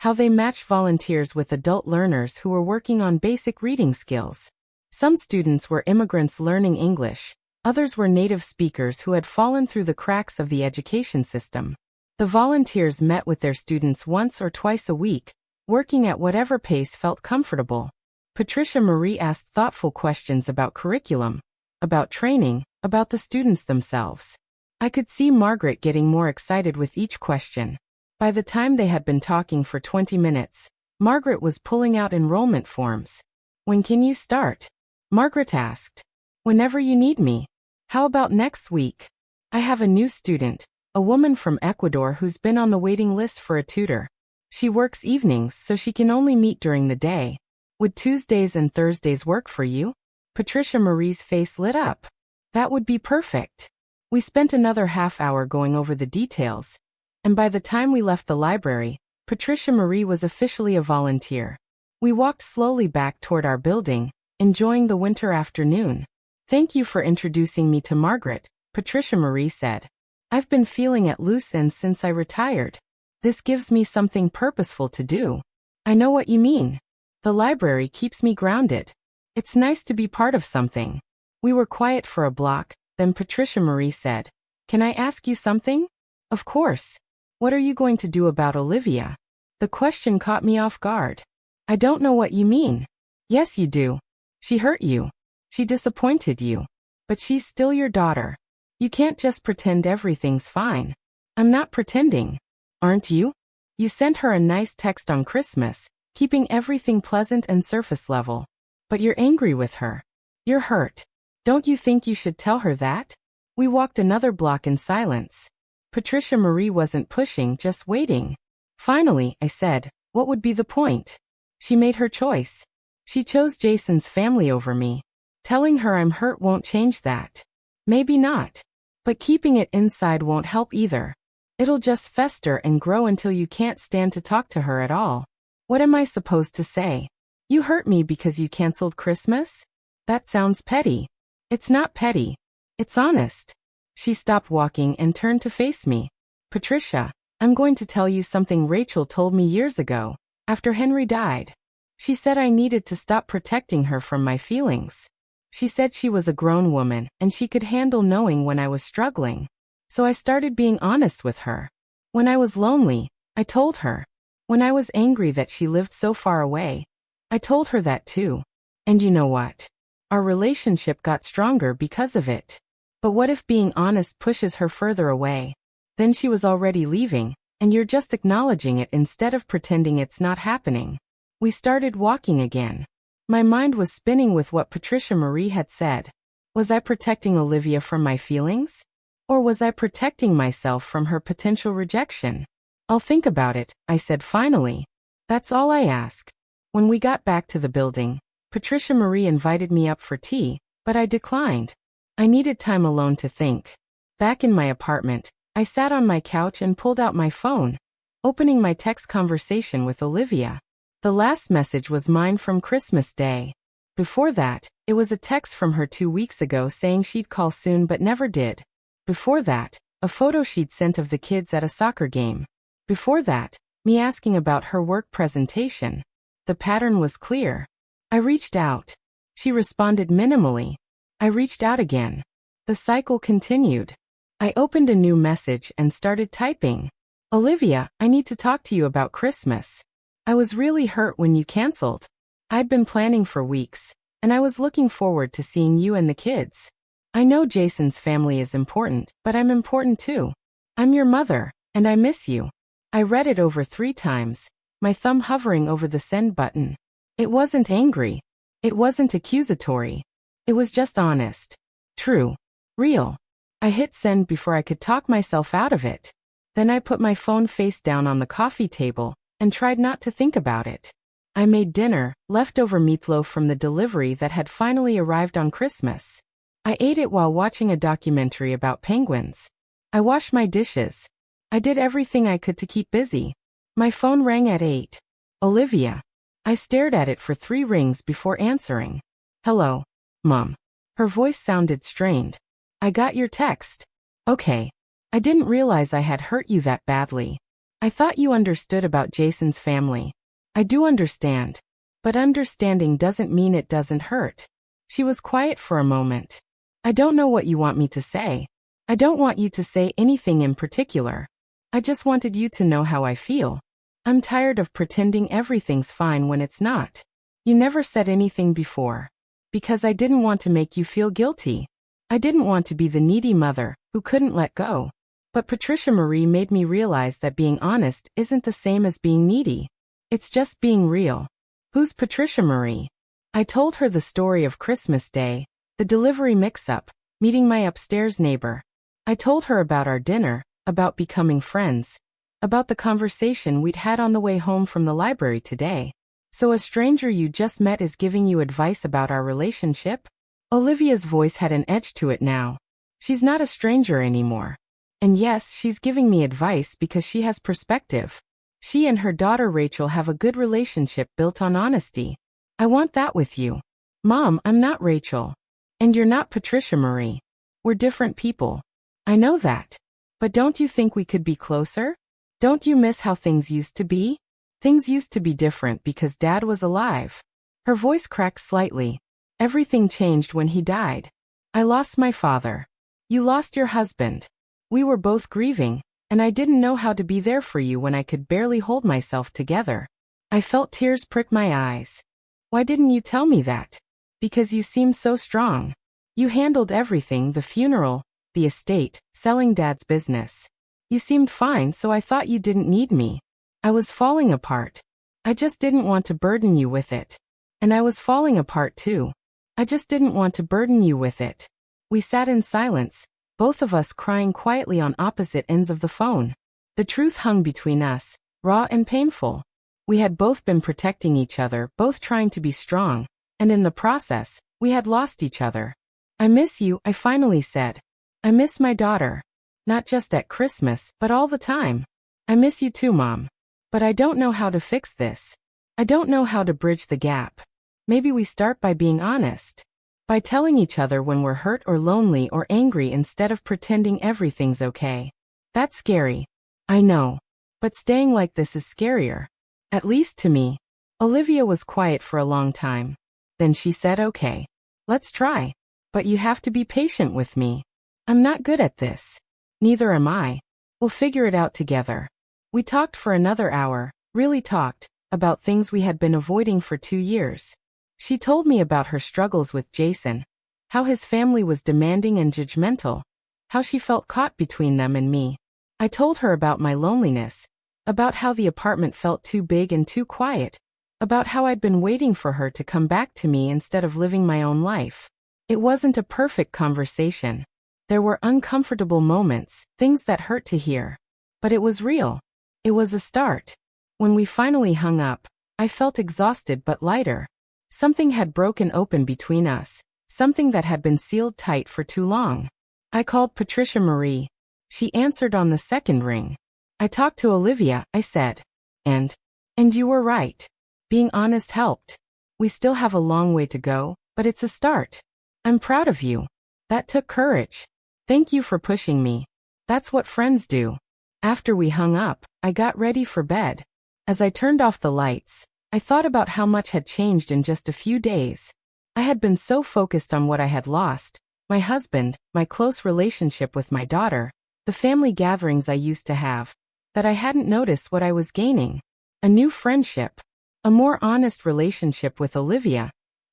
how they matched volunteers with adult learners who were working on basic reading skills. Some students were immigrants learning English, others were native speakers who had fallen through the cracks of the education system. The volunteers met with their students once or twice a week, working at whatever pace felt comfortable. Patricia Marie asked thoughtful questions about curriculum, about training, about the students themselves. I could see Margaret getting more excited with each question. By the time they had been talking for 20 minutes, Margaret was pulling out enrollment forms. "When can you start?" Margaret asked. "Whenever you need me. How about next week? I have a new student, a woman from Ecuador who's been on the waiting list for a tutor. She works evenings so she can only meet during the day. Would Tuesdays and Thursdays work for you?" Patricia Marie's face lit up. "That would be perfect." We spent another half hour going over the details, and by the time we left the library, Patricia Marie was officially a volunteer. We walked slowly back toward our building, enjoying the winter afternoon. "Thank you for introducing me to Margaret," Patricia Marie said. "I've been feeling at loose ends since I retired. This gives me something purposeful to do." "I know what you mean. The library keeps me grounded. It's nice to be part of something." We were quiet for a block, then Patricia Marie said, "Can I ask you something?" "Of course. What are you going to do about Olivia?" The question caught me off guard. "I don't know what you mean." "Yes, you do. She hurt you. She disappointed you. But she's still your daughter. You can't just pretend everything's fine." "I'm not pretending." "Aren't you? You sent her a nice text on Christmas, keeping everything pleasant and surface level. But you're angry with her. You're hurt. Don't you think you should tell her that? We walked another block in silence. Patricia Marie wasn't pushing, just waiting. Finally, I said, what would be the point? She made her choice. She chose Jason's family over me. Telling her I'm hurt won't change that. Maybe not. But keeping it inside won't help either. It'll just fester and grow until you can't stand to talk to her at all. What am I supposed to say? You hurt me because you canceled Christmas? That sounds petty. It's not petty. It's honest. She stopped walking and turned to face me. Patricia, I'm going to tell you something Rachel told me years ago, after Henry died. She said I needed to stop protecting her from my feelings. She said she was a grown woman and she could handle knowing when I was struggling. So I started being honest with her. When I was lonely, I told her. When I was angry that she lived so far away, I told her that too. And you know what? Our relationship got stronger because of it. But what if being honest pushes her further away? Then she was already leaving, and you're just acknowledging it instead of pretending it's not happening. We started walking again. My mind was spinning with what Patricia Marie had said. Was I protecting Olivia from my feelings? Or was I protecting myself from her potential rejection? I'll think about it, I said finally. That's all I ask. When we got back to the building, Patricia Marie invited me up for tea, but I declined. I needed time alone to think. Back in my apartment, I sat on my couch and pulled out my phone, opening my text conversation with Olivia. The last message was mine from Christmas Day. Before that, it was a text from her 2 weeks ago saying she'd call soon but never did. Before that, a photo she'd sent of the kids at a soccer game. Before that, me asking about her work presentation. The pattern was clear. I reached out. She responded minimally. I reached out again. The cycle continued. I opened a new message and started typing. Olivia, I need to talk to you about Christmas. I was really hurt when you canceled. I'd been planning for weeks, and I was looking forward to seeing you and the kids. I know Jason's family is important, but I'm important too. I'm your mother, and I miss you. I read it over 3 times, my thumb hovering over the send button. It wasn't angry. It wasn't accusatory. It was just honest. True. Real. I hit send before I could talk myself out of it. Then I put my phone face down on the coffee table and tried not to think about it. I made dinner, leftover meatloaf from the delivery that had finally arrived on Christmas. I ate it while watching a documentary about penguins. I washed my dishes. I did everything I could to keep busy. My phone rang at 8. Olivia. I stared at it for 3 rings before answering. Hello, Mom. Her voice sounded strained. I got your text. Okay. I didn't realize I had hurt you that badly. I thought you understood about Jason's family. I do understand. But understanding doesn't mean it doesn't hurt. She was quiet for a moment. I don't know what you want me to say. I don't want you to say anything in particular. I just wanted you to know how I feel. I'm tired of pretending everything's fine when it's not. You never said anything before. Because I didn't want to make you feel guilty. I didn't want to be the needy mother who couldn't let go. But Patricia Marie made me realize that being honest isn't the same as being needy. It's just being real. Who's Patricia Marie? I told her the story of Christmas Day, the delivery mix-up, meeting my upstairs neighbor. I told her about our dinner, about becoming friends, about the conversation we'd had on the way home from the library today. So a stranger you just met is giving you advice about our relationship? Olivia's voice had an edge to it now. She's not a stranger anymore. And yes, she's giving me advice because she has perspective. She and her daughter Rachel have a good relationship built on honesty. I want that with you. Mom, I'm not Rachel. And you're not Patricia Marie. We're different people. I know that. But don't you think we could be closer? Don't you miss how things used to be? Things used to be different because Dad was alive. Her voice cracked slightly. Everything changed when he died. I lost my father. You lost your husband. We were both grieving, and I didn't know how to be there for you when I could barely hold myself together. I felt tears prick my eyes. Why didn't you tell me that? Because you seemed so strong. You handled everything, the funeral, the estate, selling Dad's business. You seemed fine, so I thought you didn't need me. I was falling apart. I just didn't want to burden you with it. And I was falling apart too. I just didn't want to burden you with it. We sat in silence, both of us crying quietly on opposite ends of the phone. The truth hung between us, raw and painful. We had both been protecting each other, both trying to be strong, and in the process, we had lost each other. I miss you, I finally said. I miss my daughter. Not just at Christmas, but all the time. I miss you too, Mom. But I don't know how to fix this. I don't know how to bridge the gap. Maybe we start by being honest. By telling each other when we're hurt or lonely or angry instead of pretending everything's okay. That's scary. I know. But staying like this is scarier. At least to me. Olivia was quiet for a long time. Then she said, okay. Let's try. But you have to be patient with me. I'm not good at this. Neither am I. We'll figure it out together. We talked for another hour, really talked, about things we had been avoiding for 2 years. She told me about her struggles with Jason, how his family was demanding and judgmental, how she felt caught between them and me. I told her about my loneliness, about how the apartment felt too big and too quiet, about how I'd been waiting for her to come back to me instead of living my own life. It wasn't a perfect conversation. There were uncomfortable moments, things that hurt to hear. But it was real. It was a start. When we finally hung up, I felt exhausted but lighter. Something had broken open between us, something that had been sealed tight for too long. I called Patricia Marie. She answered on the second ring. I talked to Olivia, I said. And you were right. Being honest helped. We still have a long way to go, but it's a start. I'm proud of you. That took courage. Thank you for pushing me. That's what friends do. After we hung up, I got ready for bed. As I turned off the lights, I thought about how much had changed in just a few days. I had been so focused on what I had lost, my husband, my close relationship with my daughter, the family gatherings I used to have, that I hadn't noticed what I was gaining. A new friendship. A more honest relationship with Olivia,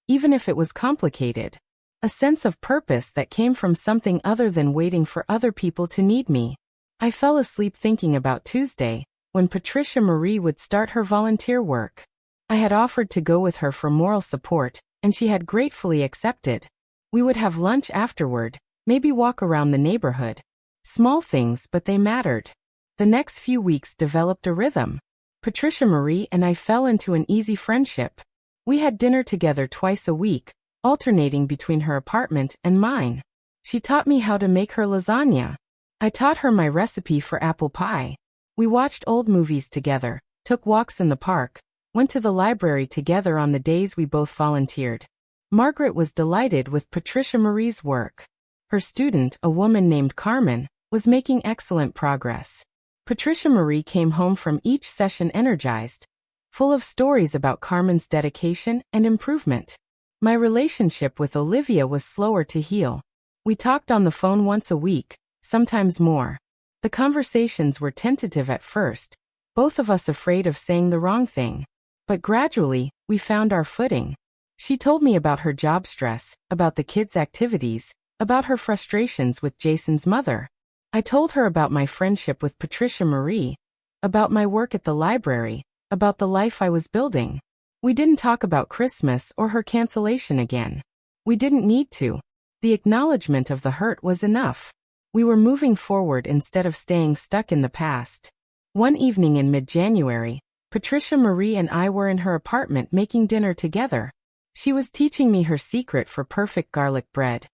even if it was complicated. A sense of purpose that came from something other than waiting for other people to need me. I fell asleep thinking about Tuesday, when Patricia Marie would start her volunteer work. I had offered to go with her for moral support, and she had gratefully accepted. We would have lunch afterward, maybe walk around the neighborhood. Small things, but they mattered. The next few weeks developed a rhythm. Patricia Marie and I fell into an easy friendship. We had dinner together twice a week, alternating between her apartment and mine. She taught me how to make her lasagna. I taught her my recipe for apple pie. We watched old movies together, took walks in the park, went to the library together on the days we both volunteered. Margaret was delighted with Patricia Marie's work. Her student, a woman named Carmen, was making excellent progress. Patricia Marie came home from each session energized, full of stories about Carmen's dedication and improvement. My relationship with Olivia was slower to heal. We talked on the phone once a week, sometimes more. The conversations were tentative at first, both of us afraid of saying the wrong thing. But gradually, we found our footing. She told me about her job stress, about the kids' activities, about her frustrations with Jason's mother. I told her about my friendship with Patricia Marie, about my work at the library, about the life I was building. We didn't talk about Christmas or her cancellation again. We didn't need to. The acknowledgement of the hurt was enough. We were moving forward instead of staying stuck in the past. One evening in mid-January, Patricia Marie and I were in her apartment making dinner together. She was teaching me her secret for perfect garlic bread.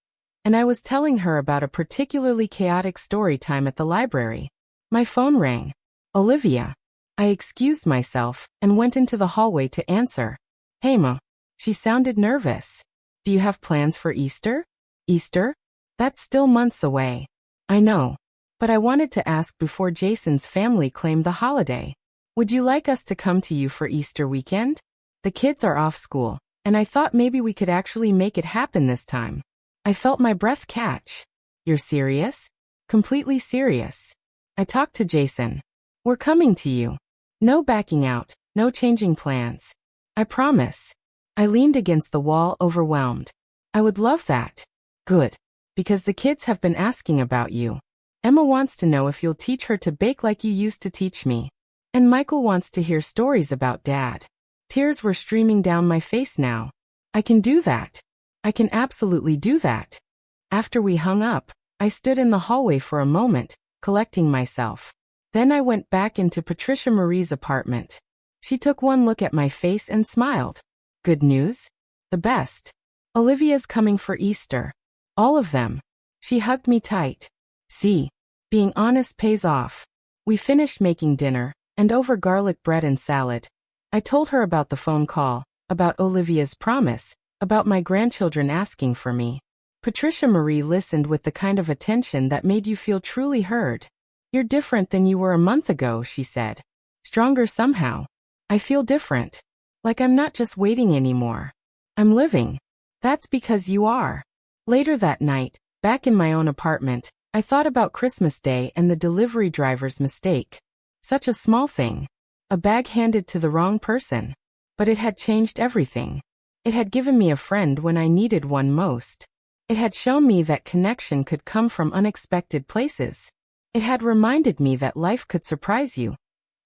And I was telling her about a particularly chaotic story time at the library. My phone rang. Olivia. I excused myself and went into the hallway to answer. Hey, Ma. She sounded nervous. Do you have plans for Easter? Easter? That's still months away. I know. But I wanted to ask before Jason's family claimed the holiday. Would you like us to come to you for Easter weekend? The kids are off school, and I thought maybe we could actually make it happen this time. I felt my breath catch. You're serious? Completely serious. I talked to Jason. We're coming to you. No backing out, no changing plans. I promise. I leaned against the wall, overwhelmed. I would love that. Good. Because the kids have been asking about you. Emma wants to know if you'll teach her to bake like you used to teach me. And Michael wants to hear stories about Dad. Tears were streaming down my face now. I can do that. I can absolutely do that. After we hung up, I stood in the hallway for a moment, collecting myself. Then I went back into Patricia Marie's apartment. She took one look at my face and smiled. Good news? The best. Olivia's coming for Easter. All of them. She hugged me tight. See, being honest pays off. We finished making dinner, and over garlic bread and salad. I told her about the phone call, about Olivia's promise, about my grandchildren asking for me. Patricia Marie listened with the kind of attention that made you feel truly heard. You're different than you were a month ago, she said. Stronger somehow. I feel different. Like I'm not just waiting anymore. I'm living. That's because you are. Later that night, back in my own apartment, I thought about Christmas Day and the delivery driver's mistake. Such a small thing. A bag handed to the wrong person. But it had changed everything. It had given me a friend when I needed one most. It had shown me that connection could come from unexpected places. It had reminded me that life could surprise you,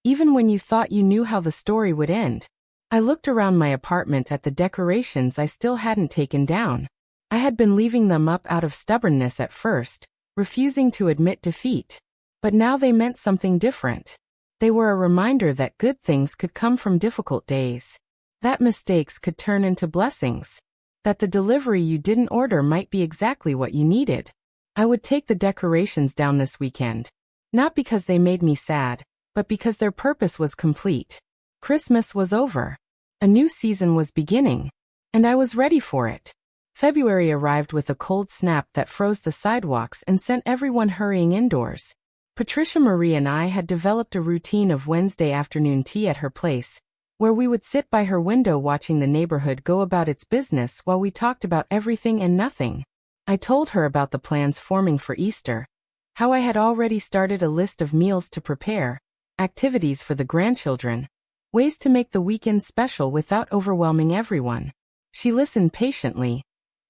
even when you thought you knew how the story would end. I looked around my apartment at the decorations I still hadn't taken down. I had been leaving them up out of stubbornness at first, refusing to admit defeat. But now they meant something different. They were a reminder that good things could come from difficult days. That mistakes could turn into blessings. That the delivery you didn't order might be exactly what you needed. I would take the decorations down this weekend. Not because they made me sad, but because their purpose was complete. Christmas was over. A new season was beginning. And I was ready for it. February arrived with a cold snap that froze the sidewalks and sent everyone hurrying indoors. Patricia Marie and I had developed a routine of Wednesday afternoon tea at her place, where we would sit by her window watching the neighborhood go about its business while we talked about everything and nothing. I told her about the plans forming for Easter, how I had already started a list of meals to prepare, activities for the grandchildren, ways to make the weekend special without overwhelming everyone. She listened patiently,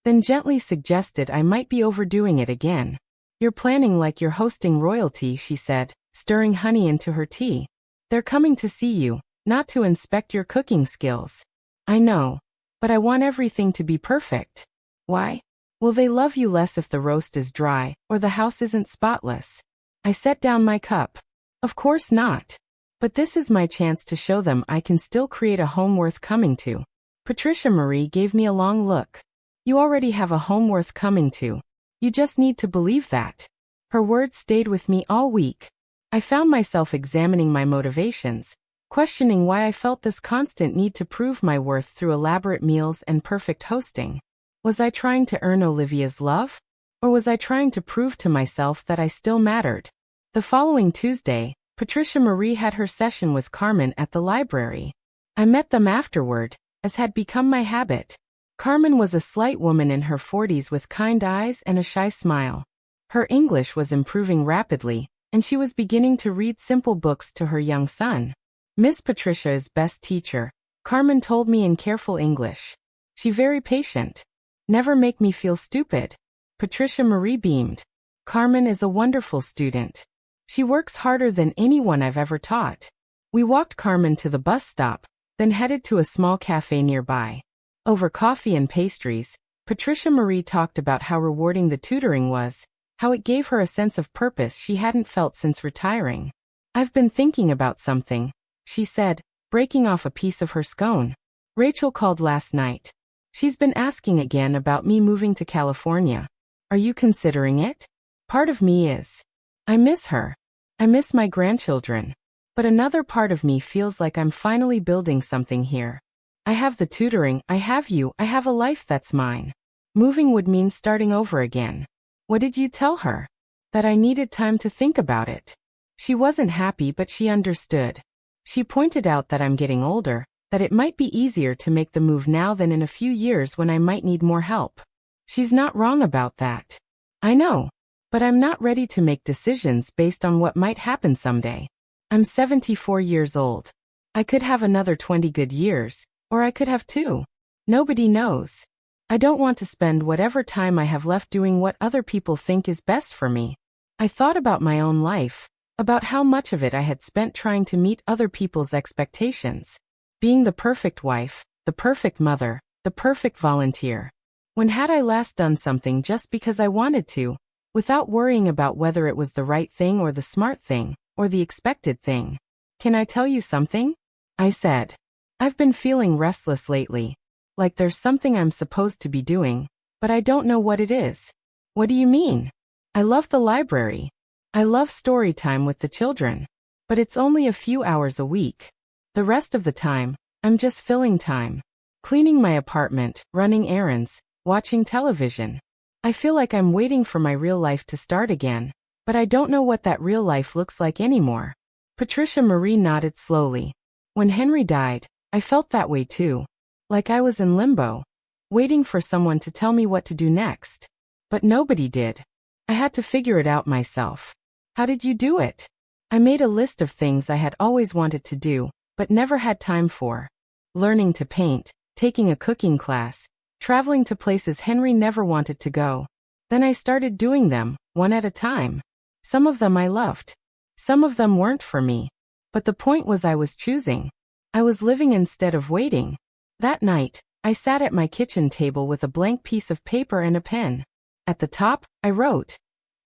then gently suggested I might be overdoing it again. You're planning like you're hosting royalty, she said, stirring honey into her tea. They're coming to see you, not to inspect your cooking skills. I know, but I want everything to be perfect. Why? Will they love you less if the roast is dry, or the house isn't spotless? I set down my cup. Of course not. But this is my chance to show them I can still create a home worth coming to. Patricia Marie gave me a long look. You already have a home worth coming to. You just need to believe that. Her words stayed with me all week. I found myself examining my motivations, questioning why I felt this constant need to prove my worth through elaborate meals and perfect hosting. Was I trying to earn Olivia's love? Or was I trying to prove to myself that I still mattered? The following Tuesday, Patricia Marie had her session with Carmen at the library. I met them afterward, as had become my habit. Carmen was a slight woman in her 40s with kind eyes and a shy smile. Her English was improving rapidly, and she was beginning to read simple books to her young son. Miss Patricia is best teacher, Carmen told me in careful English. She very patient. Never make me feel stupid. Patricia Marie beamed. Carmen is a wonderful student. She works harder than anyone I've ever taught. We walked Carmen to the bus stop, then headed to a small cafe nearby. Over coffee and pastries, Patricia Marie talked about how rewarding the tutoring was, how it gave her a sense of purpose she hadn't felt since retiring. I've been thinking about something, she said, breaking off a piece of her scone. Rachel called last night. She's been asking again about me moving to California. Are you considering it? Part of me is. I miss her. I miss my grandchildren. But another part of me feels like I'm finally building something here. I have the tutoring, I have you, I have a life that's mine. Moving would mean starting over again. What did you tell her? That I needed time to think about it. She wasn't happy, but she understood. She pointed out that I'm getting older, that it might be easier to make the move now than in a few years when I might need more help. She's not wrong about that. I know. But I'm not ready to make decisions based on what might happen someday. I'm 74 years old. I could have another 20 good years, or I could have 2. Nobody knows. I don't want to spend whatever time I have left doing what other people think is best for me. I thought about my own life, about how much of it I had spent trying to meet other people's expectations. Being the perfect wife, the perfect mother, the perfect volunteer. When had I last done something just because I wanted to, without worrying about whether it was the right thing or the smart thing, or the expected thing? Can I tell you something? I said. I've been feeling restless lately. Like there's something I'm supposed to be doing, but I don't know what it is. What do you mean? I love the library. I love story time with the children. But it's only a few hours a week. The rest of the time, I'm just filling time. Cleaning my apartment, running errands, watching television. I feel like I'm waiting for my real life to start again, but I don't know what that real life looks like anymore. Patricia Marie nodded slowly. When Henry died, I felt that way too. Like I was in limbo, waiting for someone to tell me what to do next. But nobody did. I had to figure it out myself. How did you do it? I made a list of things I had always wanted to do, but never had time for. Learning to paint, taking a cooking class, traveling to places Henry never wanted to go. Then I started doing them, one at a time. Some of them I loved. Some of them weren't for me. But the point was I was choosing. I was living instead of waiting. That night, I sat at my kitchen table with a blank piece of paper and a pen. At the top, I wrote,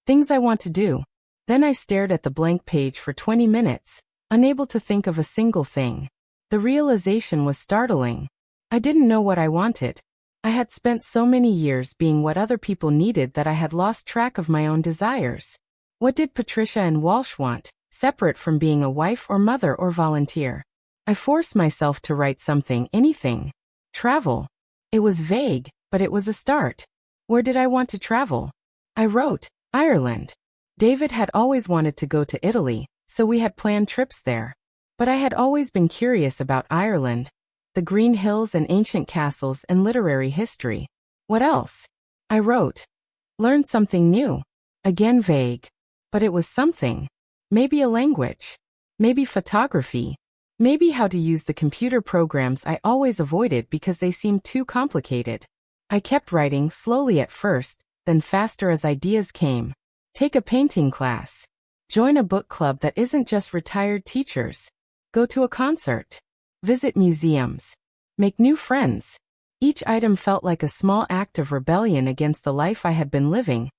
things I want to do. Then I stared at the blank page for 20 minutes, unable to think of a single thing. The realization was startling. I didn't know what I wanted. I had spent so many years being what other people needed that I had lost track of my own desires. What did Patricia and Walsh want, separate from being a wife or mother or volunteer? I forced myself to write something, anything. Travel. It was vague, but it was a start. Where did I want to travel? I wrote, Ireland. David had always wanted to go to Italy, so we had planned trips there. But I had always been curious about Ireland, the green hills and ancient castles and literary history. What else? I wrote, learn something new. Again vague. But it was something. Maybe a language. Maybe photography. Maybe how to use the computer programs I always avoided because they seemed too complicated. I kept writing slowly at first, then faster as ideas came. Take a painting class. Join a book club that isn't just retired teachers. Go to a concert. Visit museums. Make new friends. Each item felt like a small act of rebellion against the life I had been living.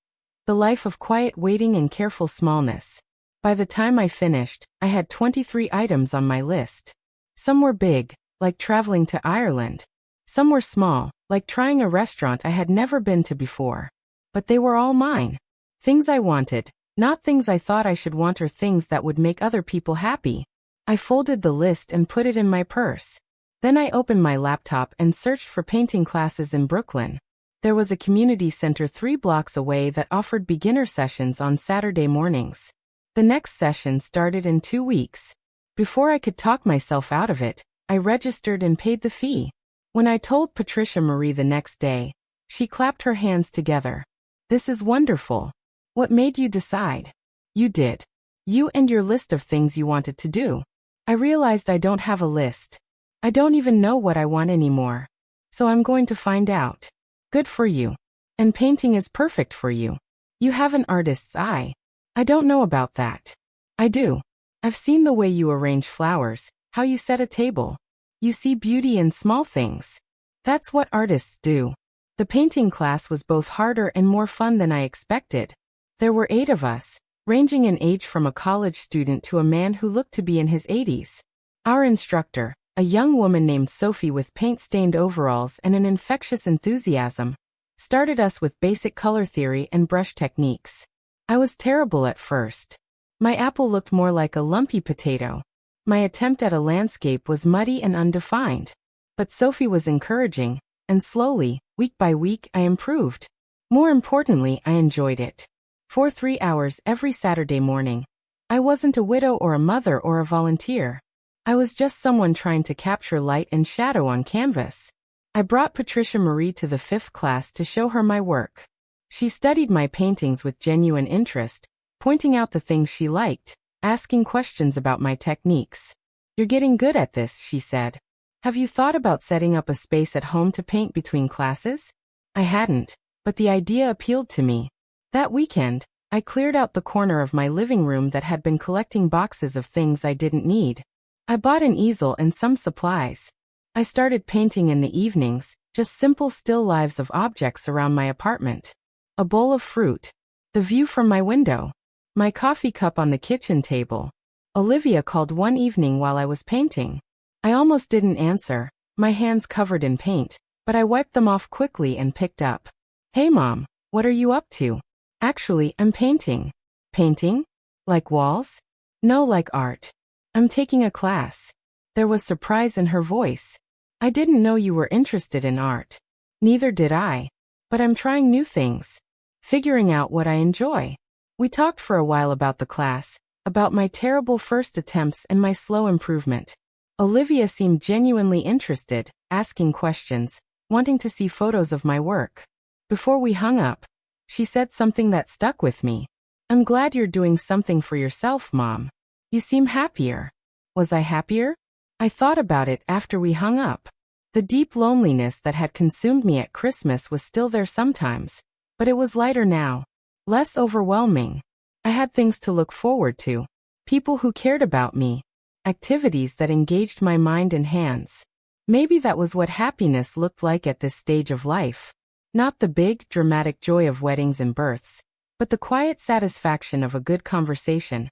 The life of quiet waiting and careful smallness. By the time I finished, I had 23 items on my list. Some were big, like traveling to Ireland. Some were small, like trying a restaurant I had never been to before. But they were all mine. Things I wanted, not things I thought I should want or things that would make other people happy. I folded the list and put it in my purse. Then I opened my laptop and searched for painting classes in Brooklyn. There was a community center 3 blocks away that offered beginner sessions on Saturday mornings. The next session started in 2 weeks. Before I could talk myself out of it, I registered and paid the fee. When I told Patricia Marie the next day, she clapped her hands together. This is wonderful. What made you decide? You did. You and your list of things you wanted to do. I realized I don't have a list. I don't even know what I want anymore. So I'm going to find out. Good for you. And painting is perfect for you. You have an artist's eye. I don't know about that. I do. I've seen the way you arrange flowers, how you set a table. You see beauty in small things. That's what artists do. The painting class was both harder and more fun than I expected. There were 8 of us, ranging in age from a college student to a man who looked to be in his 80s. Our instructor, a young woman named Sophie with paint-stained overalls and an infectious enthusiasm, started us with basic color theory and brush techniques. I was terrible at first. My apple looked more like a lumpy potato. My attempt at a landscape was muddy and undefined. But Sophie was encouraging, and slowly, week by week, I improved. More importantly, I enjoyed it. For 3 hours every Saturday morning. I wasn't a widow or a mother or a volunteer. I was just someone trying to capture light and shadow on canvas. I brought Patricia Marie to the 5th class to show her my work. She studied my paintings with genuine interest, pointing out the things she liked, asking questions about my techniques. You're getting good at this, she said. Have you thought about setting up a space at home to paint between classes? I hadn't, but the idea appealed to me. That weekend, I cleared out the corner of my living room that had been collecting boxes of things I didn't need. I bought an easel and some supplies. I started painting in the evenings, Just simple still lives of objects around my apartment. A bowl of fruit. The view from my window. My coffee cup on the kitchen table. Olivia called one evening while I was painting. I almost didn't answer, my hands covered in paint, but I wiped them off quickly and picked up. Hey Mom, what are you up to? Actually, I'm painting. Painting? Like walls? No, like art. I'm taking a class. There was surprise in her voice. I didn't know you were interested in art. Neither did I. But I'm trying new things. Figuring out what I enjoy. We talked for a while about the class, about my terrible first attempts and my slow improvement. Olivia seemed genuinely interested, asking questions, wanting to see photos of my work. Before we hung up, she said something that stuck with me. I'm glad you're doing something for yourself, Mom. You seem happier. Was I happier? I thought about it after we hung up. The deep loneliness that had consumed me at Christmas was still there sometimes, but it was lighter now. Less overwhelming. I had things to look forward to. People who cared about me. Activities that engaged my mind and hands. Maybe that was what happiness looked like at this stage of life. Not the big, dramatic joy of weddings and births, but the quiet satisfaction of a good conversation.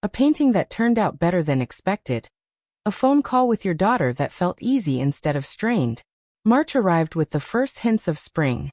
A painting that turned out better than expected. A phone call with your daughter that felt easy instead of strained. March arrived with the first hints of spring.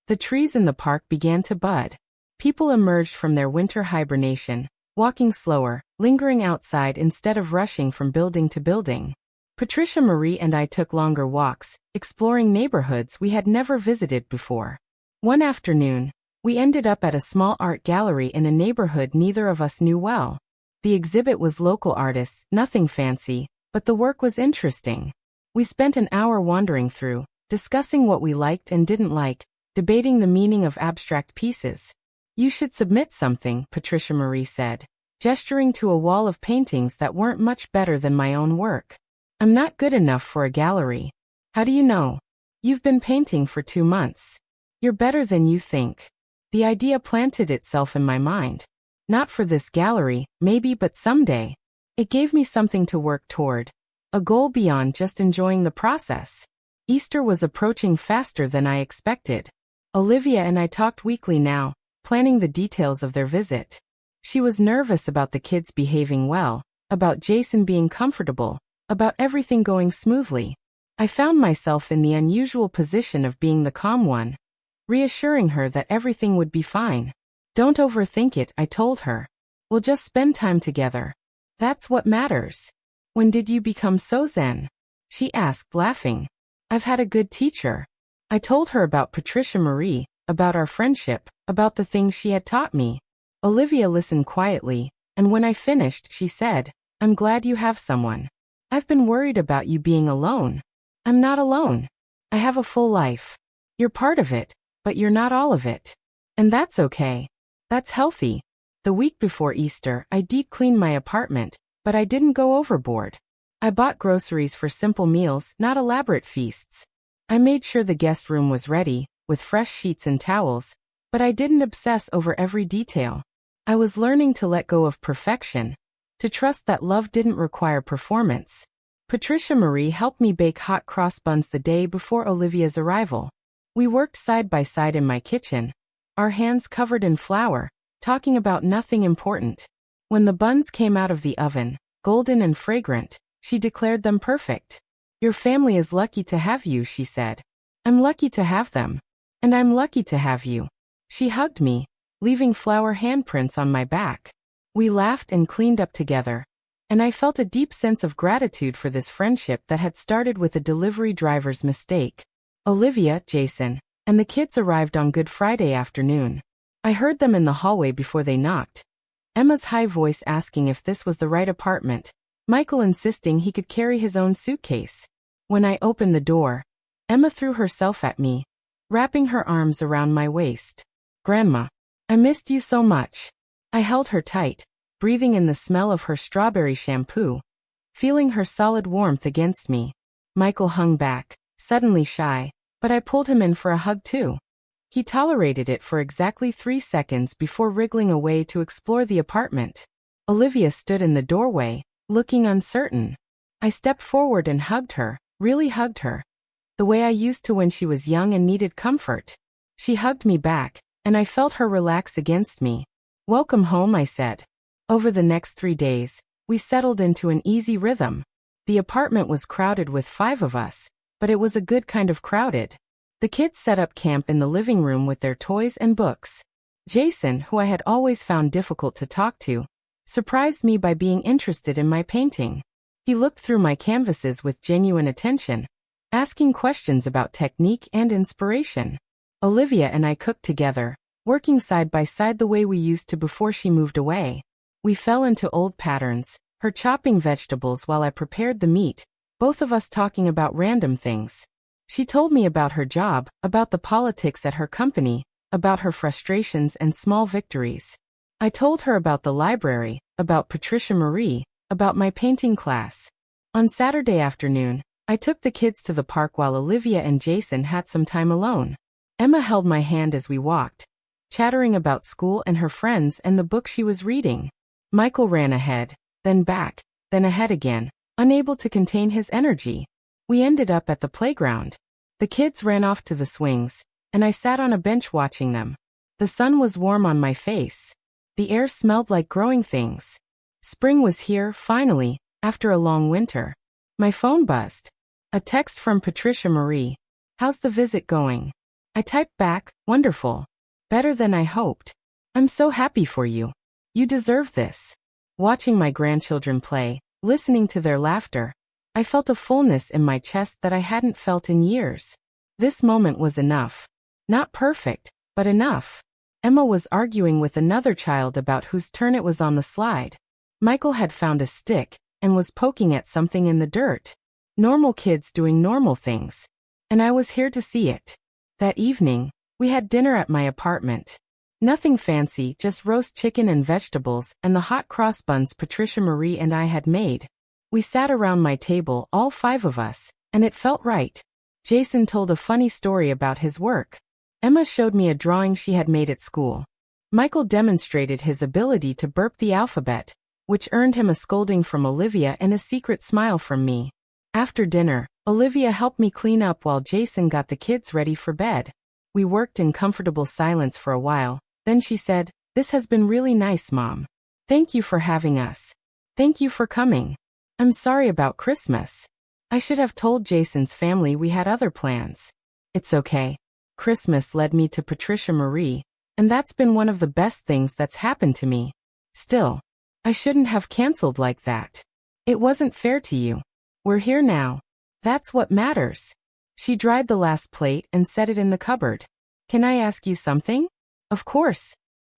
The trees in the park began to bud. People emerged from their winter hibernation, walking slower, lingering outside instead of rushing from building to building. Patricia Marie and I took longer walks, exploring neighborhoods we had never visited before. One afternoon, we ended up at a small art gallery in a neighborhood neither of us knew well. The exhibit was local artists, nothing fancy, but the work was interesting. We spent an hour wandering through, discussing what we liked and didn't like, debating the meaning of abstract pieces. You should submit something, Patricia Marie said, gesturing to a wall of paintings that weren't much better than my own work. I'm not good enough for a gallery. How do you know? You've been painting for 2 months. You're better than you think. The idea planted itself in my mind. Not for this gallery, maybe, but someday. It gave me something to work toward. A goal beyond just enjoying the process. Easter was approaching faster than I expected. Olivia and I talked weekly now, planning the details of their visit. She was nervous about the kids behaving well, about Jason being comfortable, about everything going smoothly. I found myself in the unusual position of being the calm one, reassuring her that everything would be fine. Don't overthink it, I told her. We'll just spend time together. That's what matters. When did you become so zen? She asked, laughing. I've had a good teacher. I told her about Patricia Marie, about our friendship, about the things she had taught me. Olivia listened quietly, and when I finished, she said, I'm glad you have someone. I've been worried about you being alone. I'm not alone. I have a full life. You're part of it, but you're not all of it. And that's okay. That's healthy. The week before Easter, I deep cleaned my apartment, but I didn't go overboard. I bought groceries for simple meals, not elaborate feasts. I made sure the guest room was ready, with fresh sheets and towels, but I didn't obsess over every detail. I was learning to let go of perfection, to trust that love didn't require performance. Patricia Marie helped me bake hot cross buns the day before Olivia's arrival. We worked side by side in my kitchen, our hands covered in flour, talking about nothing important. When the buns came out of the oven, golden and fragrant, she declared them perfect. Your family is lucky to have you, she said. I'm lucky to have them. And I'm lucky to have you. She hugged me, leaving flower handprints on my back. We laughed and cleaned up together. And I felt a deep sense of gratitude for this friendship that had started with a delivery driver's mistake. Olivia, Jason, and the kids arrived on Good Friday afternoon. I heard them in the hallway before they knocked. Emma's high voice asking if this was the right apartment, Michael insisting he could carry his own suitcase. When I opened the door, Emma threw herself at me, wrapping her arms around my waist. Grandma, I missed you so much. I held her tight, breathing in the smell of her strawberry shampoo, feeling her solid warmth against me. Michael hung back, suddenly shy, but I pulled him in for a hug too. He tolerated it for exactly 3 seconds before wriggling away to explore the apartment. Olivia stood in the doorway, looking uncertain. I stepped forward and hugged her, really hugged her. the way I used to when she was young and needed comfort. She hugged me back, and I felt her relax against me. "Welcome home," I said. Over the next 3 days, we settled into an easy rhythm. The apartment was crowded with 5 of us, but it was a good kind of crowded. The kids set up camp in the living room with their toys and books. Jason, who I had always found difficult to talk to, surprised me by being interested in my painting. He looked through my canvases with genuine attention, asking questions about technique and inspiration. Olivia and I cooked together, working side by side the way we used to before she moved away. We fell into old patterns, her chopping vegetables while I prepared the meat, both of us talking about random things. She told me about her job, about the politics at her company, about her frustrations and small victories. I told her about the library, about Patricia Marie, about my painting class. On Saturday afternoon, I took the kids to the park while Olivia and Jason had some time alone. Emma held my hand as we walked, chattering about school and her friends and the book she was reading. Michael ran ahead, then back, then ahead again, unable to contain his energy. We ended up at the playground. The kids ran off to the swings, and I sat on a bench watching them. The sun was warm on my face. The air smelled like growing things. Spring was here, finally, after a long winter. My phone buzzed. A text from Patricia Marie. "How's the visit going?" I typed back, "Wonderful. Better than I hoped. I'm so happy for you. You deserve this." Watching my grandchildren play, listening to their laughter, I felt a fullness in my chest that I hadn't felt in years. This moment was enough. Not perfect, but enough. Emma was arguing with another child about whose turn it was on the slide. Michael had found a stick and was poking at something in the dirt. Normal kids doing normal things. And I was here to see it. That evening, we had dinner at my apartment. Nothing fancy, just roast chicken and vegetables and the hot cross buns Patricia Marie and I had made. We sat around my table, all 5 of us, and it felt right. Jason told a funny story about his work. Emma showed me a drawing she had made at school. Michael demonstrated his ability to burp the alphabet, which earned him a scolding from Olivia and a secret smile from me. After dinner, Olivia helped me clean up while Jason got the kids ready for bed. We worked in comfortable silence for a while, then she said, "This has been really nice, Mom. Thank you for having us. Thank you for coming. I'm sorry about Christmas. I should have told Jason's family we had other plans." "It's okay. Christmas led me to Patricia Marie, and that's been one of the best things that's happened to me. Still, I shouldn't have canceled like that. It wasn't fair to you. We're here now. That's what matters." She dried the last plate and set it in the cupboard. "Can I ask you something?" "Of course.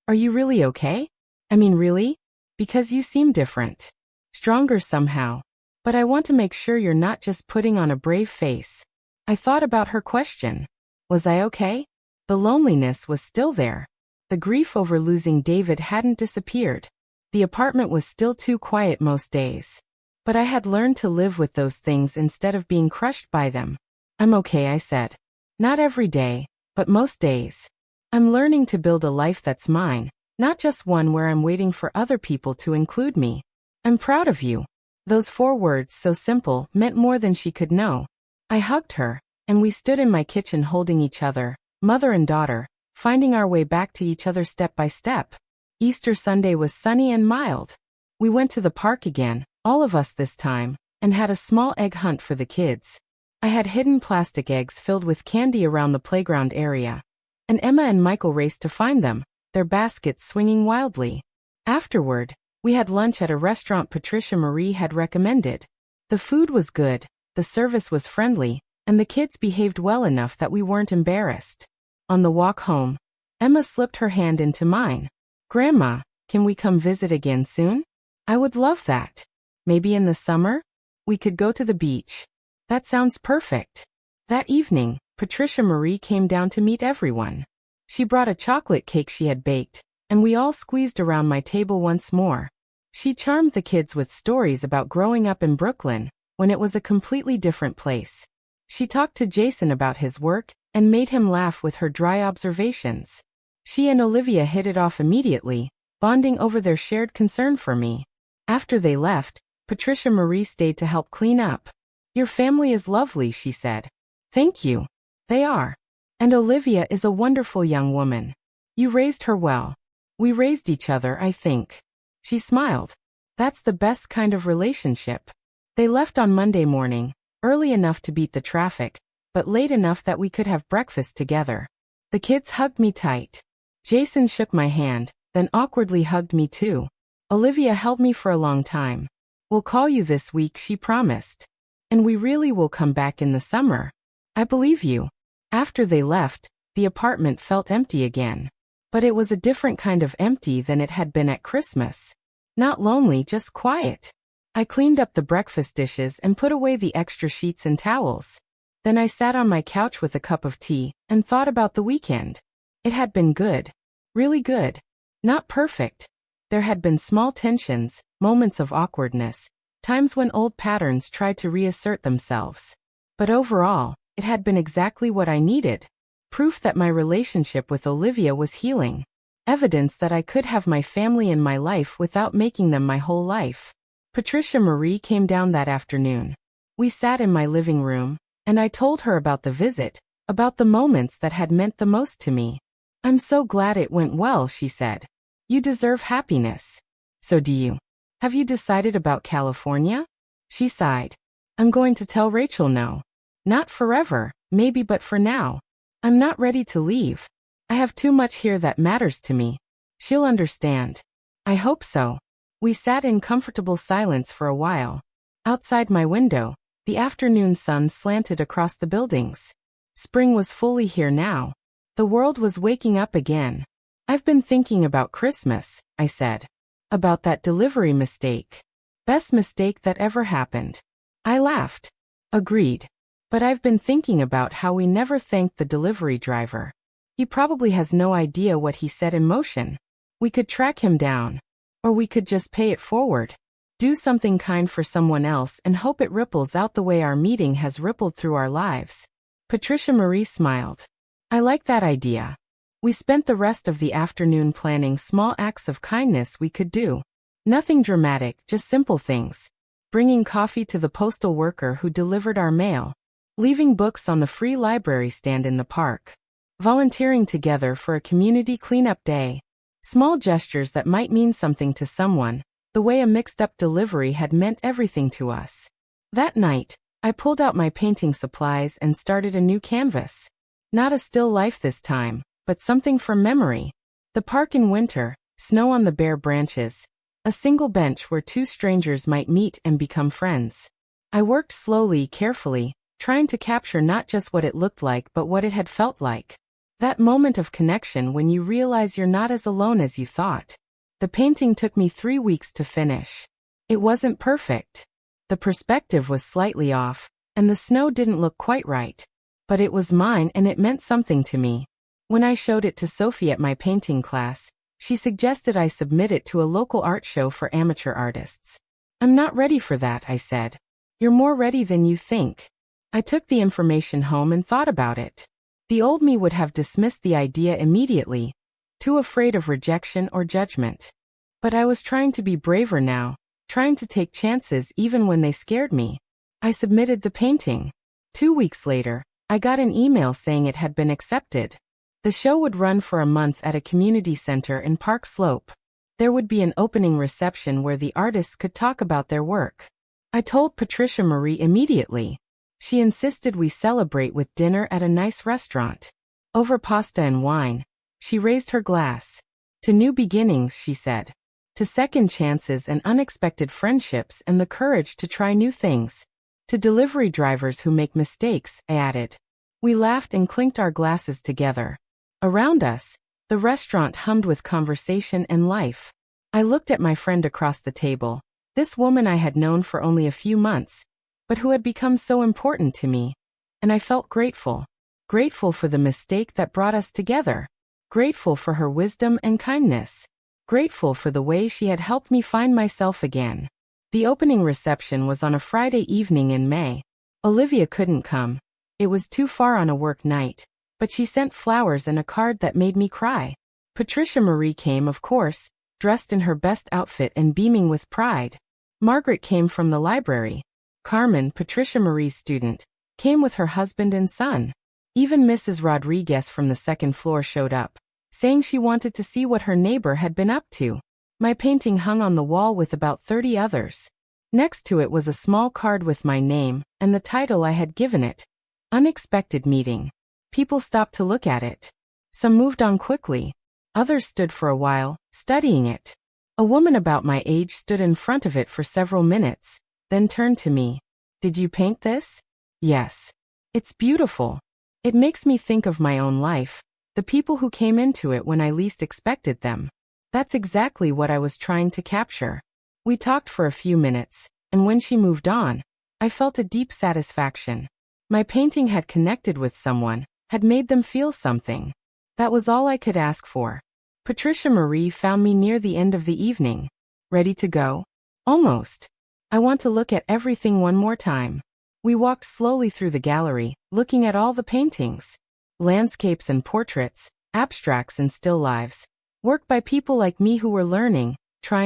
Are you really okay? I mean, really? Because you seem different. Stronger somehow. But I want to make sure you're not just putting on a brave face." I thought about her question. Was I okay? The loneliness was still there. The grief over losing David hadn't disappeared. The apartment was still too quiet most days. But I had learned to live with those things instead of being crushed by them. "I'm okay," I said. "Not every day, but most days. I'm learning to build a life that's mine, not just one where I'm waiting for other people to include me. I'm proud of you." Those 4 words, so simple, meant more than she could know. I hugged her, and we stood in my kitchen holding each other, mother and daughter, finding our way back to each other step by step. Easter Sunday was sunny and mild. We went to the park again, all of us this time, and had a small egg hunt for the kids. I had hidden plastic eggs filled with candy around the playground area, and Emma and Michael raced to find them, their baskets swinging wildly. Afterward, we had lunch at a restaurant Patricia Marie had recommended. The food was good, the service was friendly, and the kids behaved well enough that we weren't embarrassed. On the walk home, Emma slipped her hand into mine. "Grandma, can we come visit again soon?" "I would love that. Maybe in the summer? We could go to the beach." "That sounds perfect." That evening, Patricia Marie came down to meet everyone. She brought a chocolate cake she had baked, and we all squeezed around my table once more. She charmed the kids with stories about growing up in Brooklyn, when it was a completely different place. She talked to Jason about his work, and made him laugh with her dry observations. She and Olivia hit it off immediately, bonding over their shared concern for me. After they left, Patricia Marie stayed to help clean up. "Your family is lovely," she said. Thank you. They are. And Olivia is a wonderful young woman. You raised her well. We raised each other, I think. She smiled. That's the best kind of relationship. They left on Monday morning, early enough to beat the traffic, but late enough that we could have breakfast together. The kids hugged me tight. Jason shook my hand, then awkwardly hugged me too. Olivia held me for a long time. We'll call you this week, she promised. And we really will come back in the summer. I believe you. After they left, the apartment felt empty again. But it was a different kind of empty than it had been at Christmas. Not lonely, just quiet. I cleaned up the breakfast dishes and put away the extra sheets and towels. Then I sat on my couch with a cup of tea and thought about the weekend. It had been good. Really good. Not perfect. There had been small tensions, moments of awkwardness, times when old patterns tried to reassert themselves. But overall, it had been exactly what I needed. Proof that my relationship with Olivia was healing. Evidence that I could have my family in my life without making them my whole life. Patricia Marie came down that afternoon. We sat in my living room, and I told her about the visit, about the moments that had meant the most to me. I'm so glad it went well, she said. You deserve happiness. So do you. Have you decided about California? She sighed. I'm going to tell Rachel no. Not forever, maybe, but for now. I'm not ready to leave. I have too much here that matters to me. She'll understand. I hope so. We sat in comfortable silence for a while. Outside my window, the afternoon sun slanted across the buildings. Spring was fully here now. The world was waking up again. I've been thinking about Christmas, I said. About that delivery mistake. Best mistake that ever happened. I laughed. Agreed. But I've been thinking about how we never thanked the delivery driver. He probably has no idea what he set in motion. We could track him down. Or we could just pay it forward. Do something kind for someone else and hope it ripples out the way our meeting has rippled through our lives. Patricia Marie smiled. I like that idea. We spent the rest of the afternoon planning small acts of kindness we could do. Nothing dramatic, just simple things. Bringing coffee to the postal worker who delivered our mail. Leaving books on the free library stand in the park. Volunteering together for a community cleanup day. Small gestures that might mean something to someone, the way a mixed-up delivery had meant everything to us. That night, I pulled out my painting supplies and started a new canvas. Not a still life this time, but something from memory. The park in winter, snow on the bare branches. A single bench where two strangers might meet and become friends. I worked slowly, carefully, trying to capture not just what it looked like but what it had felt like. That moment of connection when you realize you're not as alone as you thought. The painting took me 3 weeks to finish. It wasn't perfect. The perspective was slightly off, and the snow didn't look quite right. But it was mine and it meant something to me. When I showed it to Sophie at my painting class, she suggested I submit it to a local art show for amateur artists. I'm not ready for that, I said. You're more ready than you think. I took the information home and thought about it. The old me would have dismissed the idea immediately, too afraid of rejection or judgment. But I was trying to be braver now, trying to take chances even when they scared me. I submitted the painting. 2 weeks later, I got an email saying it had been accepted. The show would run for a month at a community center in Park Slope. There would be an opening reception where the artists could talk about their work. I told Patricia Marie immediately. She insisted we celebrate with dinner at a nice restaurant. Over pasta and wine. She raised her glass. To new beginnings, she said. To second chances and unexpected friendships and the courage to try new things. To delivery drivers who make mistakes, I added. We laughed and clinked our glasses together. Around us, the restaurant hummed with conversation and life. I looked at my friend across the table, this woman I had known for only a few months, but who had become so important to me. And I felt grateful. Grateful for the mistake that brought us together. Grateful for her wisdom and kindness. Grateful for the way she had helped me find myself again. The opening reception was on a Friday evening in May. Olivia couldn't come. It was too far on a work night. But she sent flowers and a card that made me cry. Patricia Marie came, of course, dressed in her best outfit and beaming with pride. Margaret came from the library. Carmen, Patricia Marie's student, came with her husband and son. Even Mrs. Rodriguez from the second floor showed up, saying she wanted to see what her neighbor had been up to. My painting hung on the wall with about 30 others. Next to it was a small card with my name and the title I had given it. Unexpected meeting. People stopped to look at it. Some moved on quickly. Others stood for a while, studying it. A woman about my age stood in front of it for several minutes, then turned to me. "Did you paint this?" "Yes. It's beautiful. It makes me think of my own life, the people who came into it when I least expected them. That's exactly what I was trying to capture." We talked for a few minutes, and when she moved on, I felt a deep satisfaction. My painting had connected with someone, had made them feel something. That was all I could ask for. Patricia Marie found me near the end of the evening. "Ready to go?" "Almost. I want to look at everything one more time." We walked slowly through the gallery, looking at all the paintings. Landscapes and portraits, abstracts and still lives. Work by people like me who were learning,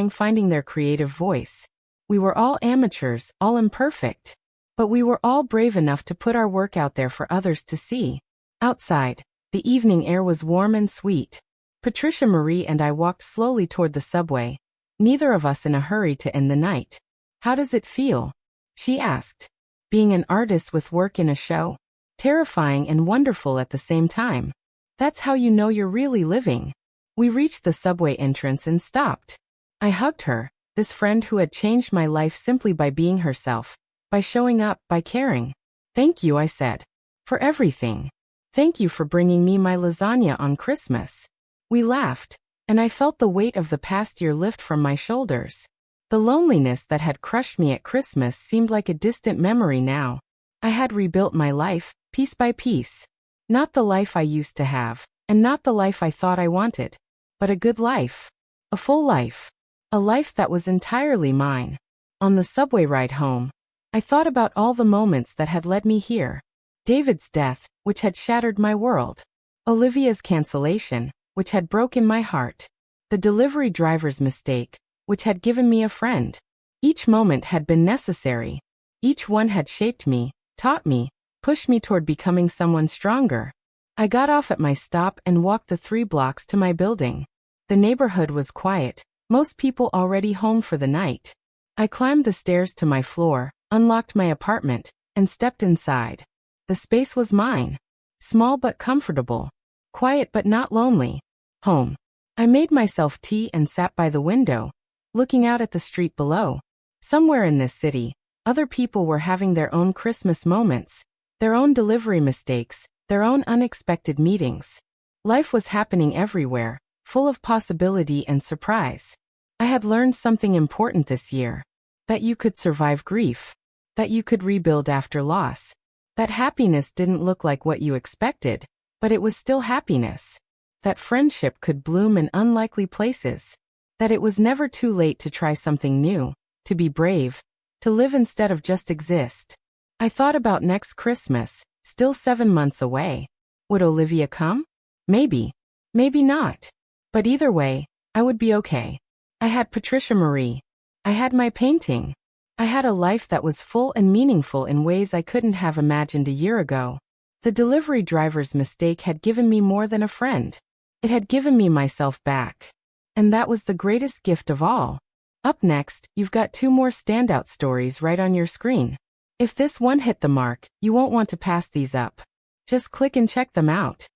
finding their creative voice. We were all amateurs, all imperfect. But we were all brave enough to put our work out there for others to see. Outside, the evening air was warm and sweet. Patricia Marie and I walked slowly toward the subway, neither of us in a hurry to end the night. "How does it feel?" she asked. "Being an artist with work in a show? Terrifying and wonderful at the same time. That's how you know you're really living." We reached the subway entrance and stopped. I hugged her, this friend who had changed my life simply by being herself, by showing up, by caring. "Thank you," I said. "For everything. Thank you for bringing me my lasagna on Christmas." We laughed, and I felt the weight of the past year lift from my shoulders. The loneliness that had crushed me at Christmas seemed like a distant memory now. I had rebuilt my life, piece by piece. Not the life I used to have, and not the life I thought I wanted, but a good life. A full life. A life that was entirely mine. On the subway ride home, I thought about all the moments that had led me here. David's death, which had shattered my world. Olivia's cancellation, which had broken my heart. The delivery driver's mistake, which had given me a friend. Each moment had been necessary. Each one had shaped me, taught me, pushed me toward becoming someone stronger. I got off at my stop and walked the 3 blocks to my building. The neighborhood was quiet, most people already home for the night. I climbed the stairs to my floor, unlocked my apartment, and stepped inside. The space was mine. Small but comfortable. Quiet but not lonely. Home. I made myself tea and sat by the window, looking out at the street below. Somewhere in this city, other people were having their own Christmas moments, their own delivery mistakes, their own unexpected meetings. Life was happening everywhere, full of possibility and surprise. I had learned something important this year. That you could survive grief. That you could rebuild after loss. That happiness didn't look like what you expected, but it was still happiness. That friendship could bloom in unlikely places. That it was never too late to try something new, to be brave, to live instead of just exist. I thought about next Christmas, still 7 months away. Would Olivia come? Maybe. Maybe not. But either way, I would be okay. I had Patricia Marie. I had my painting. I had a life that was full and meaningful in ways I couldn't have imagined a year ago. The delivery driver's mistake had given me more than a friend. It had given me myself back. And that was the greatest gift of all. Up next, you've got 2 more standout stories right on your screen. If this one hit the mark, you won't want to pass these up. Just click and check them out.